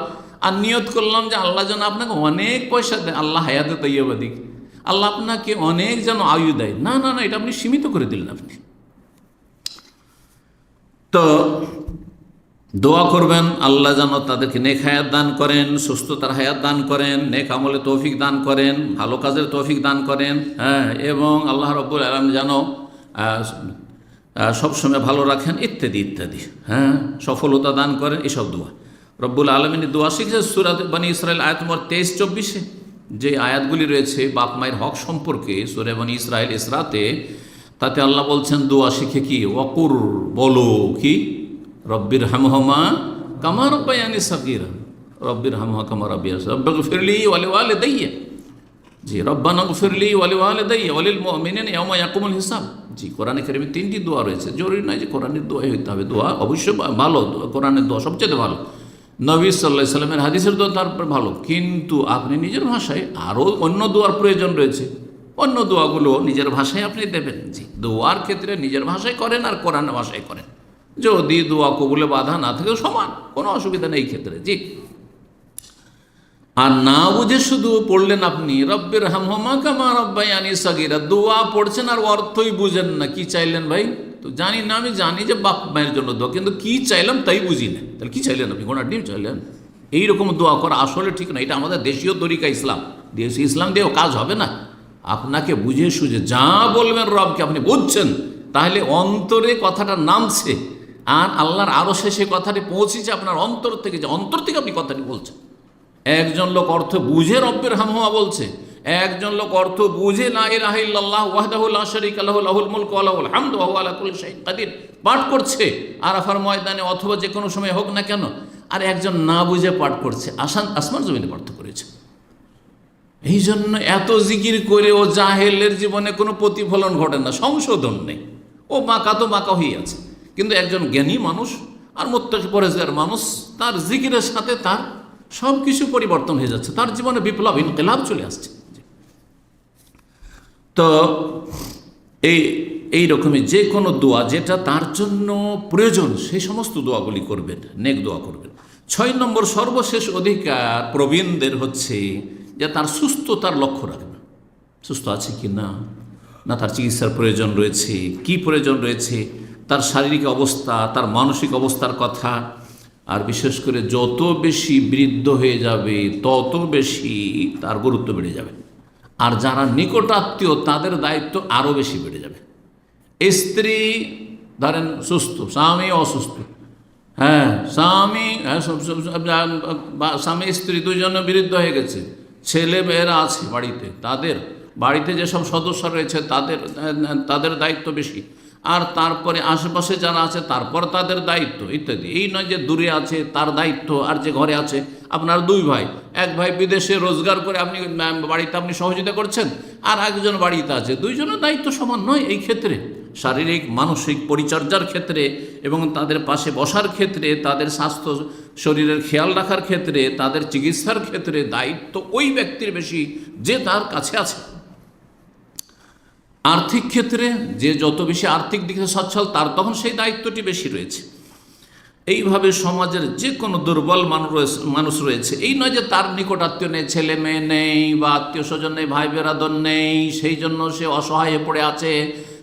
আর নিয়ত করলাম যে আল্লাহ যেন আপনাকে অনেক পয়সা দেয়, আল্লাহ হায়াতে তাইয়্যিবা দিক, আল্লাহ আপনাকে অনেক যেন আয়ু দেয়। না না না, এটা আপনি সীমিত করে দিলেন আপনি। তো দোয়া করবেন আল্লাহ যেন তাদেরকে নেক হায়াত দান করেন, সুস্থতার হায়াত দান করেন, নেক আমলে তৌফিক দান করেন, ভালো কাজের তৌফিক দান করেন, হ্যাঁ, এবং আল্লাহ রাব্বুল আলামিন যেন সবসময় ভালো রাখেন, ইত্যাদি ইত্যাদি, হ্যাঁ, সফলতা দান করেন, এসব দোয়া রব্বুল আলমিনের দোয়া শিখেছে সূরা বনী ইসরাইল আয়াত নম্বর 23-24 যে আয়াতগুলি রয়েছে বাপ মায়ের হক সম্পর্কে সূরা বনী ইসরাইল ইসরাতে, তাতে আল্লাহ বলছেন দোয়া শিখে কি, ওয়াকুর, বলো কি, রব্বির হামহুমা কামা রাব্বায়ানি সাগীরা, রব্বির হামহুমা কামা রাব্বায়ানি সাগীরা, রব্বিগফিরলি ওয়া লিওয়ালিদাইয়া, জি, রব্বানা গফিরলি ওয়া লিওয়ালিদাইয়া ওয়া লিল মুমিনিনা ইয়াওমা ইয়াকুমুল হিসাব। জি, কোরআনে কারিমে 3টি দোয়া রয়েছে, জরুরি নয় যে কোরআনের দোয়াই হইতে হবে, দোয়া অবশ্যই ভালো, কোরআনের দোয়া সবচেয়ে ভালো, নবী সাল্লাল্লাহু আলাইহি সাল্লামের হাদিসের দোয়া তারপর ভালো, কিন্তু আপনি নিজের ভাষায় আরও অন্য দোয়ার প্রয়োজন রয়েছে, অন্য দোয়াগুলো নিজের ভাষায় আপনি দেবেন। জি, দোয়ার ক্ষেত্রে নিজের ভাষায় করেন আর কোরআনের ভাষায় করেন, যদি দোয়া কবুলে বাধা না থাকে সমান, কোনো অসুবিধা নেই এই ক্ষেত্রে। জি, আর না বুঝে শুধু পড়লেন আপনি রব্বির হামহুমা কামা রাব্বায়ানি সাগীরা, দোয়া পড়ছেন আর অর্থই বুঝেন না, কি চাইলেন ভাই, তো জানি না, আমি জানি যে বাপ মায়ের জন্য দোয়া, কিন্তু কি চাইলাম তাই বুঝি না, তাহলে কি চাইলেন আপনি, ঘোড়ার ডিম চাইলেন? এইরকম দোয়া করা আসলে ঠিক না, এটা আমাদের দেশীয় তরিকা, ইসলাম দিয়েও কাজ হবে না। আপনাকে বুঝে সুঝে যা বলবেন রবকে, আপনি বুঝছেন, তাহলে অন্তরে কথাটা নামছে, আর আল্লাহর আরো শেষে কথাটি পৌঁছেছে আপনার অন্তর থেকে, যে অন্তর থেকে আপনি কথাটি বলছেন। একজন লোক অর্থ বুঝে রব্বির হামহুমা বলছে, একজন লোক অর্থ বুঝে লা ইলাহা ইল্লাল্লাহ ওয়াহদাহু লা শারীকা লাহু লাহুল মুলকু ওয়া লাহুল হামদু ওয়া হুয়া আলা কুল্লি শাইইন কাদির পাঠ করছে আরাফার ময়দানে অথবা যে কোনো সময় হোক না কেন, আর একজন না বুঝে পাঠ করছে, আসমান জমিনে পার্থক্য করেছে। এই জন্য এত জিকির করে ও জাহেলের জীবনে কোনো প্রতিফলন ঘটে না, সংশোধন নেই, ও বাঁকা তো বাঁকা হয়ে আছে। কিন্তু একজন জ্ঞানী মানুষ আর মুত্তাকি পরেজগার মানুষ, তার জিকিরের সাথে তার সব কিছু পরিবর্তন হয়ে যাচ্ছে, তার জীবনে বিপ্লব, ইনকিলাব চলে আসছে। তো এই রকমই যে কোনো দোয়া যেটা তার জন্য প্রয়োজন, সেই সমস্ত দোয়াগুলি করবেন, নেক দোয়া করবেন। 6 নম্বর সর্বশেষ অধিকার প্রবীণদের হচ্ছে যে তার সুস্থতার লক্ষ্য রাখবেন, সুস্থ আছে কি না, না তার চিকিৎসার প্রয়োজন রয়েছে, কি প্রয়োজন রয়েছে, তার শারীরিক অবস্থা, তার মানসিক অবস্থার কথা। আর বিশেষ করে যত বেশি বৃদ্ধ হয়ে যাবে তত বেশি তার গুরুত্ব বেড়ে যাবে, আর যারা নিকট আত্মীয় তাদের দায়িত্ব আরও বেশি বেড়ে যাবে। স্ত্রী ধরেন সুস্থ, স্বামী অসুস্থ, হ্যাঁ, স্বামী স্ত্রী দুজনে বৃদ্ধ হয়ে গেছে, ছেলে মেয়েরা আছে বাড়িতে, তাদের বাড়িতে যেসব সদস্য রয়েছে তাদের দায়িত্ব বেশি, আর তারপরে আশেপাশে যারা আছে তারপর তাদের দায়িত্ব ইত্যাদি। এই নয় যে দূরে আছে তার দায়িত্ব, আর যে ঘরে আছে, আপনার 2 ভাই, এক ভাই বিদেশে রোজগার করে আপনি বাড়িতে আপনি সহযোগিতা করছেন, আর একজন বাড়িতে আছে, 2 জনের দায়িত্ব সমান নয়। এই ক্ষেত্রে শারীরিক মানসিক পরিচর্যার ক্ষেত্রে এবং তাদের পাশে বসার ক্ষেত্রে, তাদের স্বাস্থ্য শরীরের খেয়াল রাখার ক্ষেত্রে, তাদের চিকিৎসার ক্ষেত্রে দায়িত্ব ওই ব্যক্তির বেশি যে তার কাছে আছে। আর্থিক ক্ষেত্রে যে যত বেশি আর্থিক দিকে সচ্ছল, তার তখন সেই দায়িত্বটি বেশি রয়েছে। এইভাবে সমাজের যে কোনো দুর্বল মানুষ রয়েছে, এই নয় যে তার নিকট আত্মীয় নেই, ছেলে মেয়ে নেই, বা আত্মীয় স্বজন নেই, ভাই বেরাদর নেই, সেই জন্য সে অসহায় হয়ে পড়ে আছে,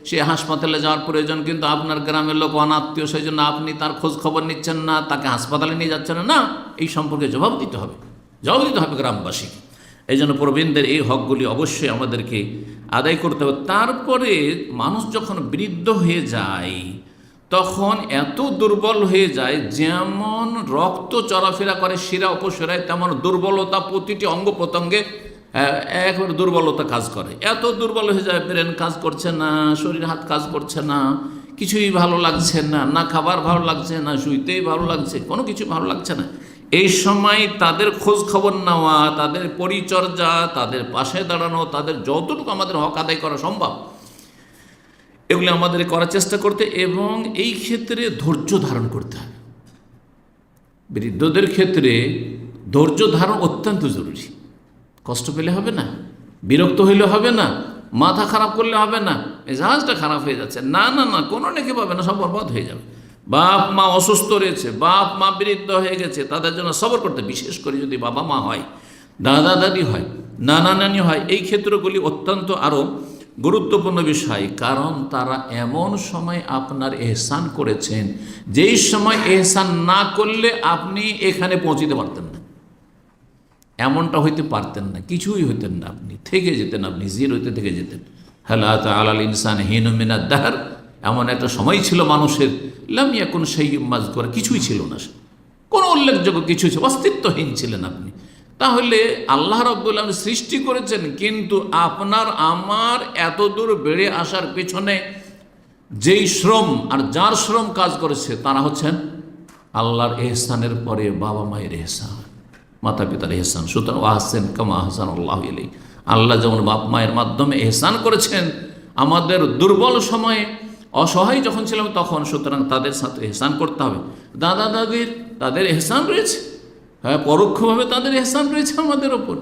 সে হাসপাতালে যাওয়ার প্রয়োজন, কিন্তু আপনার গ্রামের লোক অনাত্মীয়, সেই জন্য আপনি তার খোঁজ খবর নিচ্ছেন না, তাকে হাসপাতালে নিয়ে যাচ্ছেন না, এই সম্পর্কে জবাব দিতে হবে গ্রামবাসীকে। এই জন্য প্রবীণদের এই হকগুলি অবশ্যই আমাদেরকে আদায় করতে হবে। তারপরে মানুষ যখন বৃদ্ধ হয়ে যায় তখন এত দুর্বল হয়ে যায়, যেমন রক্ত চলাফেরা করে শিরা উপশিরায়, তেমন দুর্বলতা প্রতিটি অঙ্গ প্রত্যঙ্গে একবারে দুর্বলতা কাজ করে। এত দুর্বল হয়ে যায়, ব্রেন কাজ করছে না, শরীর হাত কাজ করছে না, কিছুই ভালো লাগছে না, না খাবার ভালো লাগছে না, শুইতেই ভালো লাগছে, কোনো কিছু ভালো লাগছে না। এই সময় তাদের খোঁজ খবর নেওয়া, তাদের পরিচর্যা, তাদের পাশে দাঁড়ানো, তাদের যতটুকু আমাদের হক আদায় করা সম্ভব, এগুলি আমাদের করার চেষ্টা করতে, এবং এই ক্ষেত্রে ধৈর্য ধারণ করতে হবে। বৃদ্ধদের ক্ষেত্রে ধৈর্য ধারণ অত্যন্ত জরুরি। কষ্ট পেলে হবে না, বিরক্ত হইলে হবে না, মাথা খারাপ করলে হবে না, মেজাজটা খারাপ হয়ে যাচ্ছে, না না না, কোনো নেকি পাবে না, সব বরবাদ হয়ে যাবে। বাপ মা অসুস্থ রয়েছে, বাপ মা বৃদ্ধ হয়ে গেছে, তাদের জন্য সবর করতে, বিশেষ করে যদি বাবা মা হয়, দাদা দাদি হয়, নানা নানি হয়, এই ক্ষেত্রগুলি অত্যন্ত আরও গুরুত্বপূর্ণ বিষয়। কারণ তারা এমন সময় আপনার এহসান করেছেন যেই সময় এহসান না করলে আপনি এখানে পৌঁছিতে পারতেন না, এমনটা হইতে পারতেন না, কিছুই হইতেন না, আপনি থেকে যেতেন, আপনি জিরোতে থেকে যেতেন। হালাত আলাল ইনসান হিন মিনাদ দাহর, এমন একটা সময় ছিল মানুষের, লাম ইয়াকুন শাইউম মাযকুরা, কিছুই ছিল না, কোনো উল্লেখযোগ্য কিছু ছিল, অস্তিত্বহীন ছিলেন আপনি। তাহলে আল্লাহ রাব্বুল আলামিন সৃষ্টি করেছেন, কিন্তু আপনার আমার এত দূর বেড়ে আসার পেছনে যেই শ্রম আর যার শ্রম কাজ করেছে তারা হচ্ছেন আল্লাহর এহসানের পরে বাবা মায়ের এহসান, মাতা পিতার এহসান। সুতরাং আহসেন কামা আহসান আল্লাহু ইলাইক, আল্লাহ যেমন বাপ মায়ের মাধ্যমে এহসান করেছেন আমাদের দুর্বল সময়ে, অসহায় যখন ছিলাম তখন, সুতরাং তাদের সাথে এহসান করতে হবে। দাদা দাদির তাদের এহসান রয়েছে, হ্যাঁ, পরোক্ষভাবে তাদের এহসান রয়েছে আমাদের ওপর।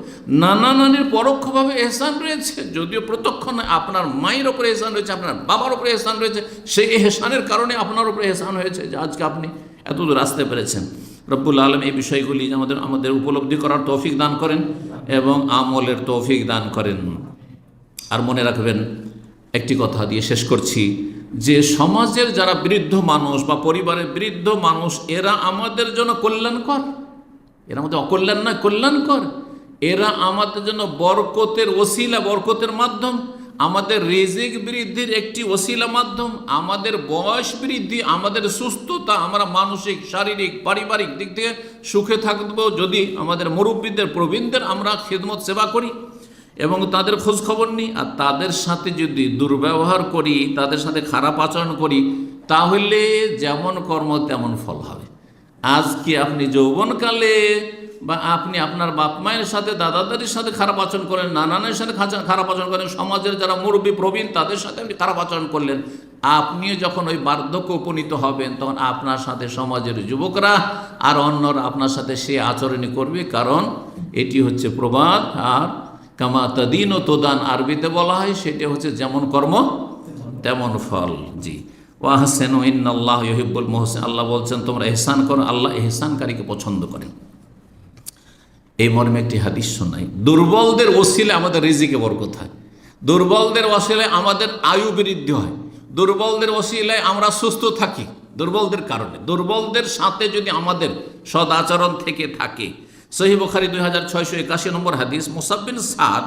নানা নানির পরোক্ষভাবে এহসান রয়েছে, যদিও প্রত্যক্ষ নয়। আপনার মায়ের ওপরে এহসান রয়েছে, আপনার বাবার ওপরে এহসান রয়েছে, সেই এহসানের কারণে আপনার ওপরে এহসান হয়েছে যে আজকে আপনি এত দূর আসতে পেরেছেন। রব্বুল আলম এই বিষয়গুলি আমাদের উপলব্ধি করার তৌফিক দান করেন এবং আমলের তৌফিক দান করেন। আর মনে রাখবেন, একটি কথা দিয়ে শেষ করছি, যে সমাজের যারা বৃদ্ধ মানুষ বা পরিবারের বৃদ্ধ মানুষ, এরা আমাদের জন্য কল্যাণকর, এরা আমাদের অকল্যাণ নয়, কল্যাণকর। এরা আমাদের জন্য বরকতের ওসিলা, বরকতের মাধ্যম, আমাদের রিজিক বৃদ্ধির একটি ওসিলা মাধ্যম, আমাদের বয়স বৃদ্ধি, আমাদের সুস্থতা, আমরা মানসিক, শারীরিক, পারিবারিক দিক থেকে সুখে থাকবো যদি আমাদের মুরব্বীদের, প্রবীণদের আমরা খিদমত সেবা করি এবং তাদের খোঁজ খবর নিই। আর তাদের সাথে যদি দুর্ব্যবহার করি, তাদের সাথে খারাপ আচরণ করি, তাহলে যেমন কর্ম তেমন ফল হবে। আজকে আপনি যৌবনকালে বা আপনি আপনার বাপ মায়ের সাথে, দাদা দাদির সাথে খারাপ আচরণ করেন, নানানের সাথে খারাপ আচরণ করেন, সমাজের যারা মুরব্বী প্রবীণ তাদের সাথে আপনি খারাপ আচরণ করলেন, আপনিও যখন ওই বার্ধক্য উপনীত হবেন তখন আপনার সাথে সমাজের যুবকরা আর অন্যরা আপনার সাথে সে আচরণই করবে। কারণ এটি হচ্ছে প্রবাদ, আর কামা তাদিন ও তোদান আরবিতে বলা হয়, সেটা হচ্ছে যেমন কর্ম তেমন ফল। জি, ওয়াহসেন ইন্নাল্লাহ ইউহিব্বুল মুহসিন, আল্লাহ বলছেন তোমরা এহসান করো, আল্লাহ এহসানকারীকে পছন্দ করেন। এই মর্মে একটি হাদিস শোনাই, দুর্বলদের ওসিলে আমাদের রিজিকে বরকত হয়, দুর্বলদের ওসিলে আমাদের আয়ু বৃদ্ধি হয়, দুর্বলদের ওসিলায় আমরা সুস্থ থাকি। দুর্বলদের কারণে, দুর্বলদের সাথে যদি আমাদের সদাচরণ থেকে থাকে। সহিহ বুখারী 2681 নম্বর হাদিস, মুসাব বিন সাদ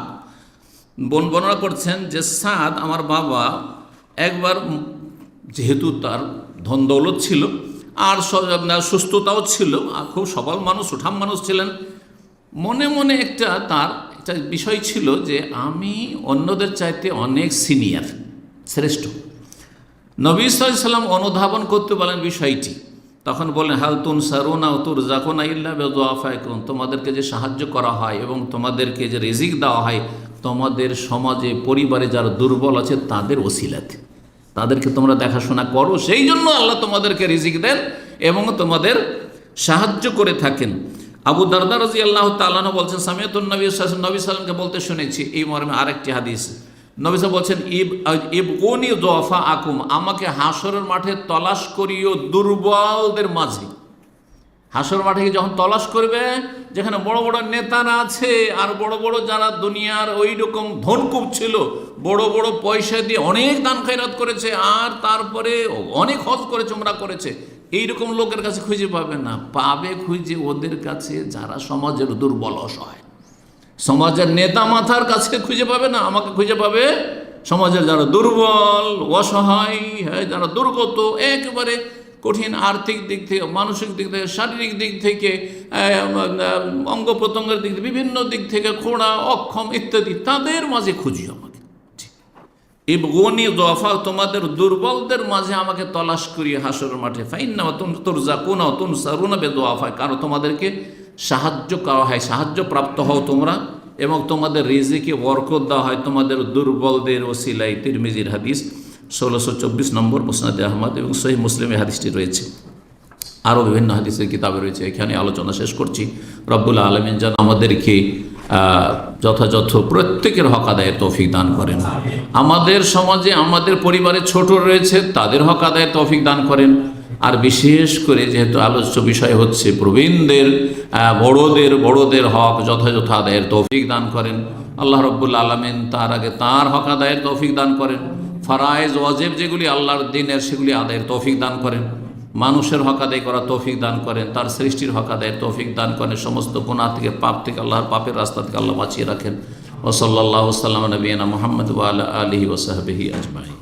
বর্ণনা করছেন যে সাদ আমার বাবা একবার, যেহেতু তার ধন দৌলত ছিল আর সুস্থতাও ছিল, আর খুব সবল মানুষ, সুঠাম মানুষ ছিলেন, মনে মনে তার একটা বিষয় ছিল যে আমি অন্যদের চাইতে অনেক সিনিয়র, শ্রেষ্ঠ। নবী সাল্লাল্লাহু আলাইহি ওয়াসাল্লাম অনুধাবন করতে বলেন বিষয়টি, তখন বলেন হাল তুনসারুনা ওয়া তুরজাকুনা ইল্লা বিদুআফাইকুম, তোমাদেরকে যে সাহায্য করা হয় এবং তোমাদেরকে যে রিজিক দেওয়া হয় তোমাদের সমাজে, পরিবারে যারা দুর্বল আছে তাদের ওসিলাতে, তাদেরকে তোমরা দেখাশোনা করো, সেই জন্য আল্লাহ তোমাদেরকে রিজিক দেন এবং তোমাদের সাহায্য করে থাকেন। আবু দারদা রাদিয়াল্লাহু তাআলা আনহু বলছেন, সামিয়াতুন নবী সাল্লাল্লাহু আলাইহি ওয়াসাল্লামকে বলতে শুনেছি। এই মর্মে আরেকটি হাদিস, নবী সাল্লাল্লাহু বলছেন, ইবগুনি দুআফা আকুম, আমাকে হাসরের মাঠে তলাশ করিও দুর্বলদের মাঝে। হাসর মাঠে যখন তলাশ করবে, যেখানে বড় বড় নেতারা আছে আর বড় বড় যারা দুনিয়ার ওই রকম ধনকুব ছিল, বড় বড় পয়সা দিয়ে অনেক দান খয়রাত করেছে আর তারপরে অনেক হজ করেছে, উমরা করেছে, এইরকম লোকের কাছে খুঁজে পাবে না, পাবে খুঁজে ওদের কাছে যারা সমাজের দুর্বল অসহায়। সমাজের নেতা মাথার কাছে খুঁজে পাবে না, আমাকে খুঁজে পাবে সমাজের যারা দুর্বল, অসহায়, হ্যাঁ, যারা দুর্গত, একেবারে কঠিন আর্থিক দিক থেকে, মানসিক দিক থেকে, শারীরিক দিক থেকে, অঙ্গ প্রত্যঙ্গের দিক থেকে, বিভিন্ন দিক থেকে, খোঁড়া, অক্ষম ইত্যাদি, তাদের মাঝে খুঁজি আমাকে। ইবগুনি দুআফা, তোমাদের দুর্বলদের মাঝে আমাকে তলাশ করিয়ে হাসরের মাঠে। ফাইন্না তুরজাকুনা ওয়া তুনসারুনা বিদুআফা, কারণ তোমাদেরকে সাহায্য করা হয়, সাহায্য প্রাপ্ত হও তোমরা এবং তোমাদের রিজিকে বরকত দেওয়া হয় তোমাদের দুর্বলদের ওসিলায়। তিরমিজির হাদিস 1624 নম্বর, মুসনাদে আহমদ এবং সহিহ মুসলিমে হাদিসটি রয়েছে। আরও বিভিন্ন হাদিসের কিতাবে রয়েছে, এখানে আলোচনা শেষ করছি। রব্বুল আলামিন যেন আমাদেরকে যথাযথ প্রত্যেকের হক আদায়ের তৌফিক দান করেন। আমাদের সমাজে, আমাদের পরিবারে ছোট রয়েছে, তাদের হক আদায়ের তৌফিক দান করেন আর বিশেষ করে যেহেতু আলোচ্য বিষয় হচ্ছে প্রবীণদের বড়দের হক যথাযথ আদায়ের তৌফিক দান করেন। আল্লাহ রব্বুল আলামিন তার আগে তার হক আদায়ের তৌফিক দান করেন, ফারায়েজ ওয়াজিব যেগুলি আল্লাহর দিনের সেগুলি আদায়ের তৌফিক দান করেন, মানুষের হক আদায় করার তৌফিক দান করেন, তার সৃষ্টির হক আদায়ের তৌফিক দান করেন, সমস্ত গুনাহ থেকে পাপ থেকে আল্লাহর পাপের রাস্তা থেকে আল্লাহ বাঁচিয়ে রাখেন। ওয়া সাল্লাল্লাহু সাল্লাম নবিয়িনা মুহাম্মদ ওয়া আলা আলিহি ওয়া সাহবিহি আজমাইন।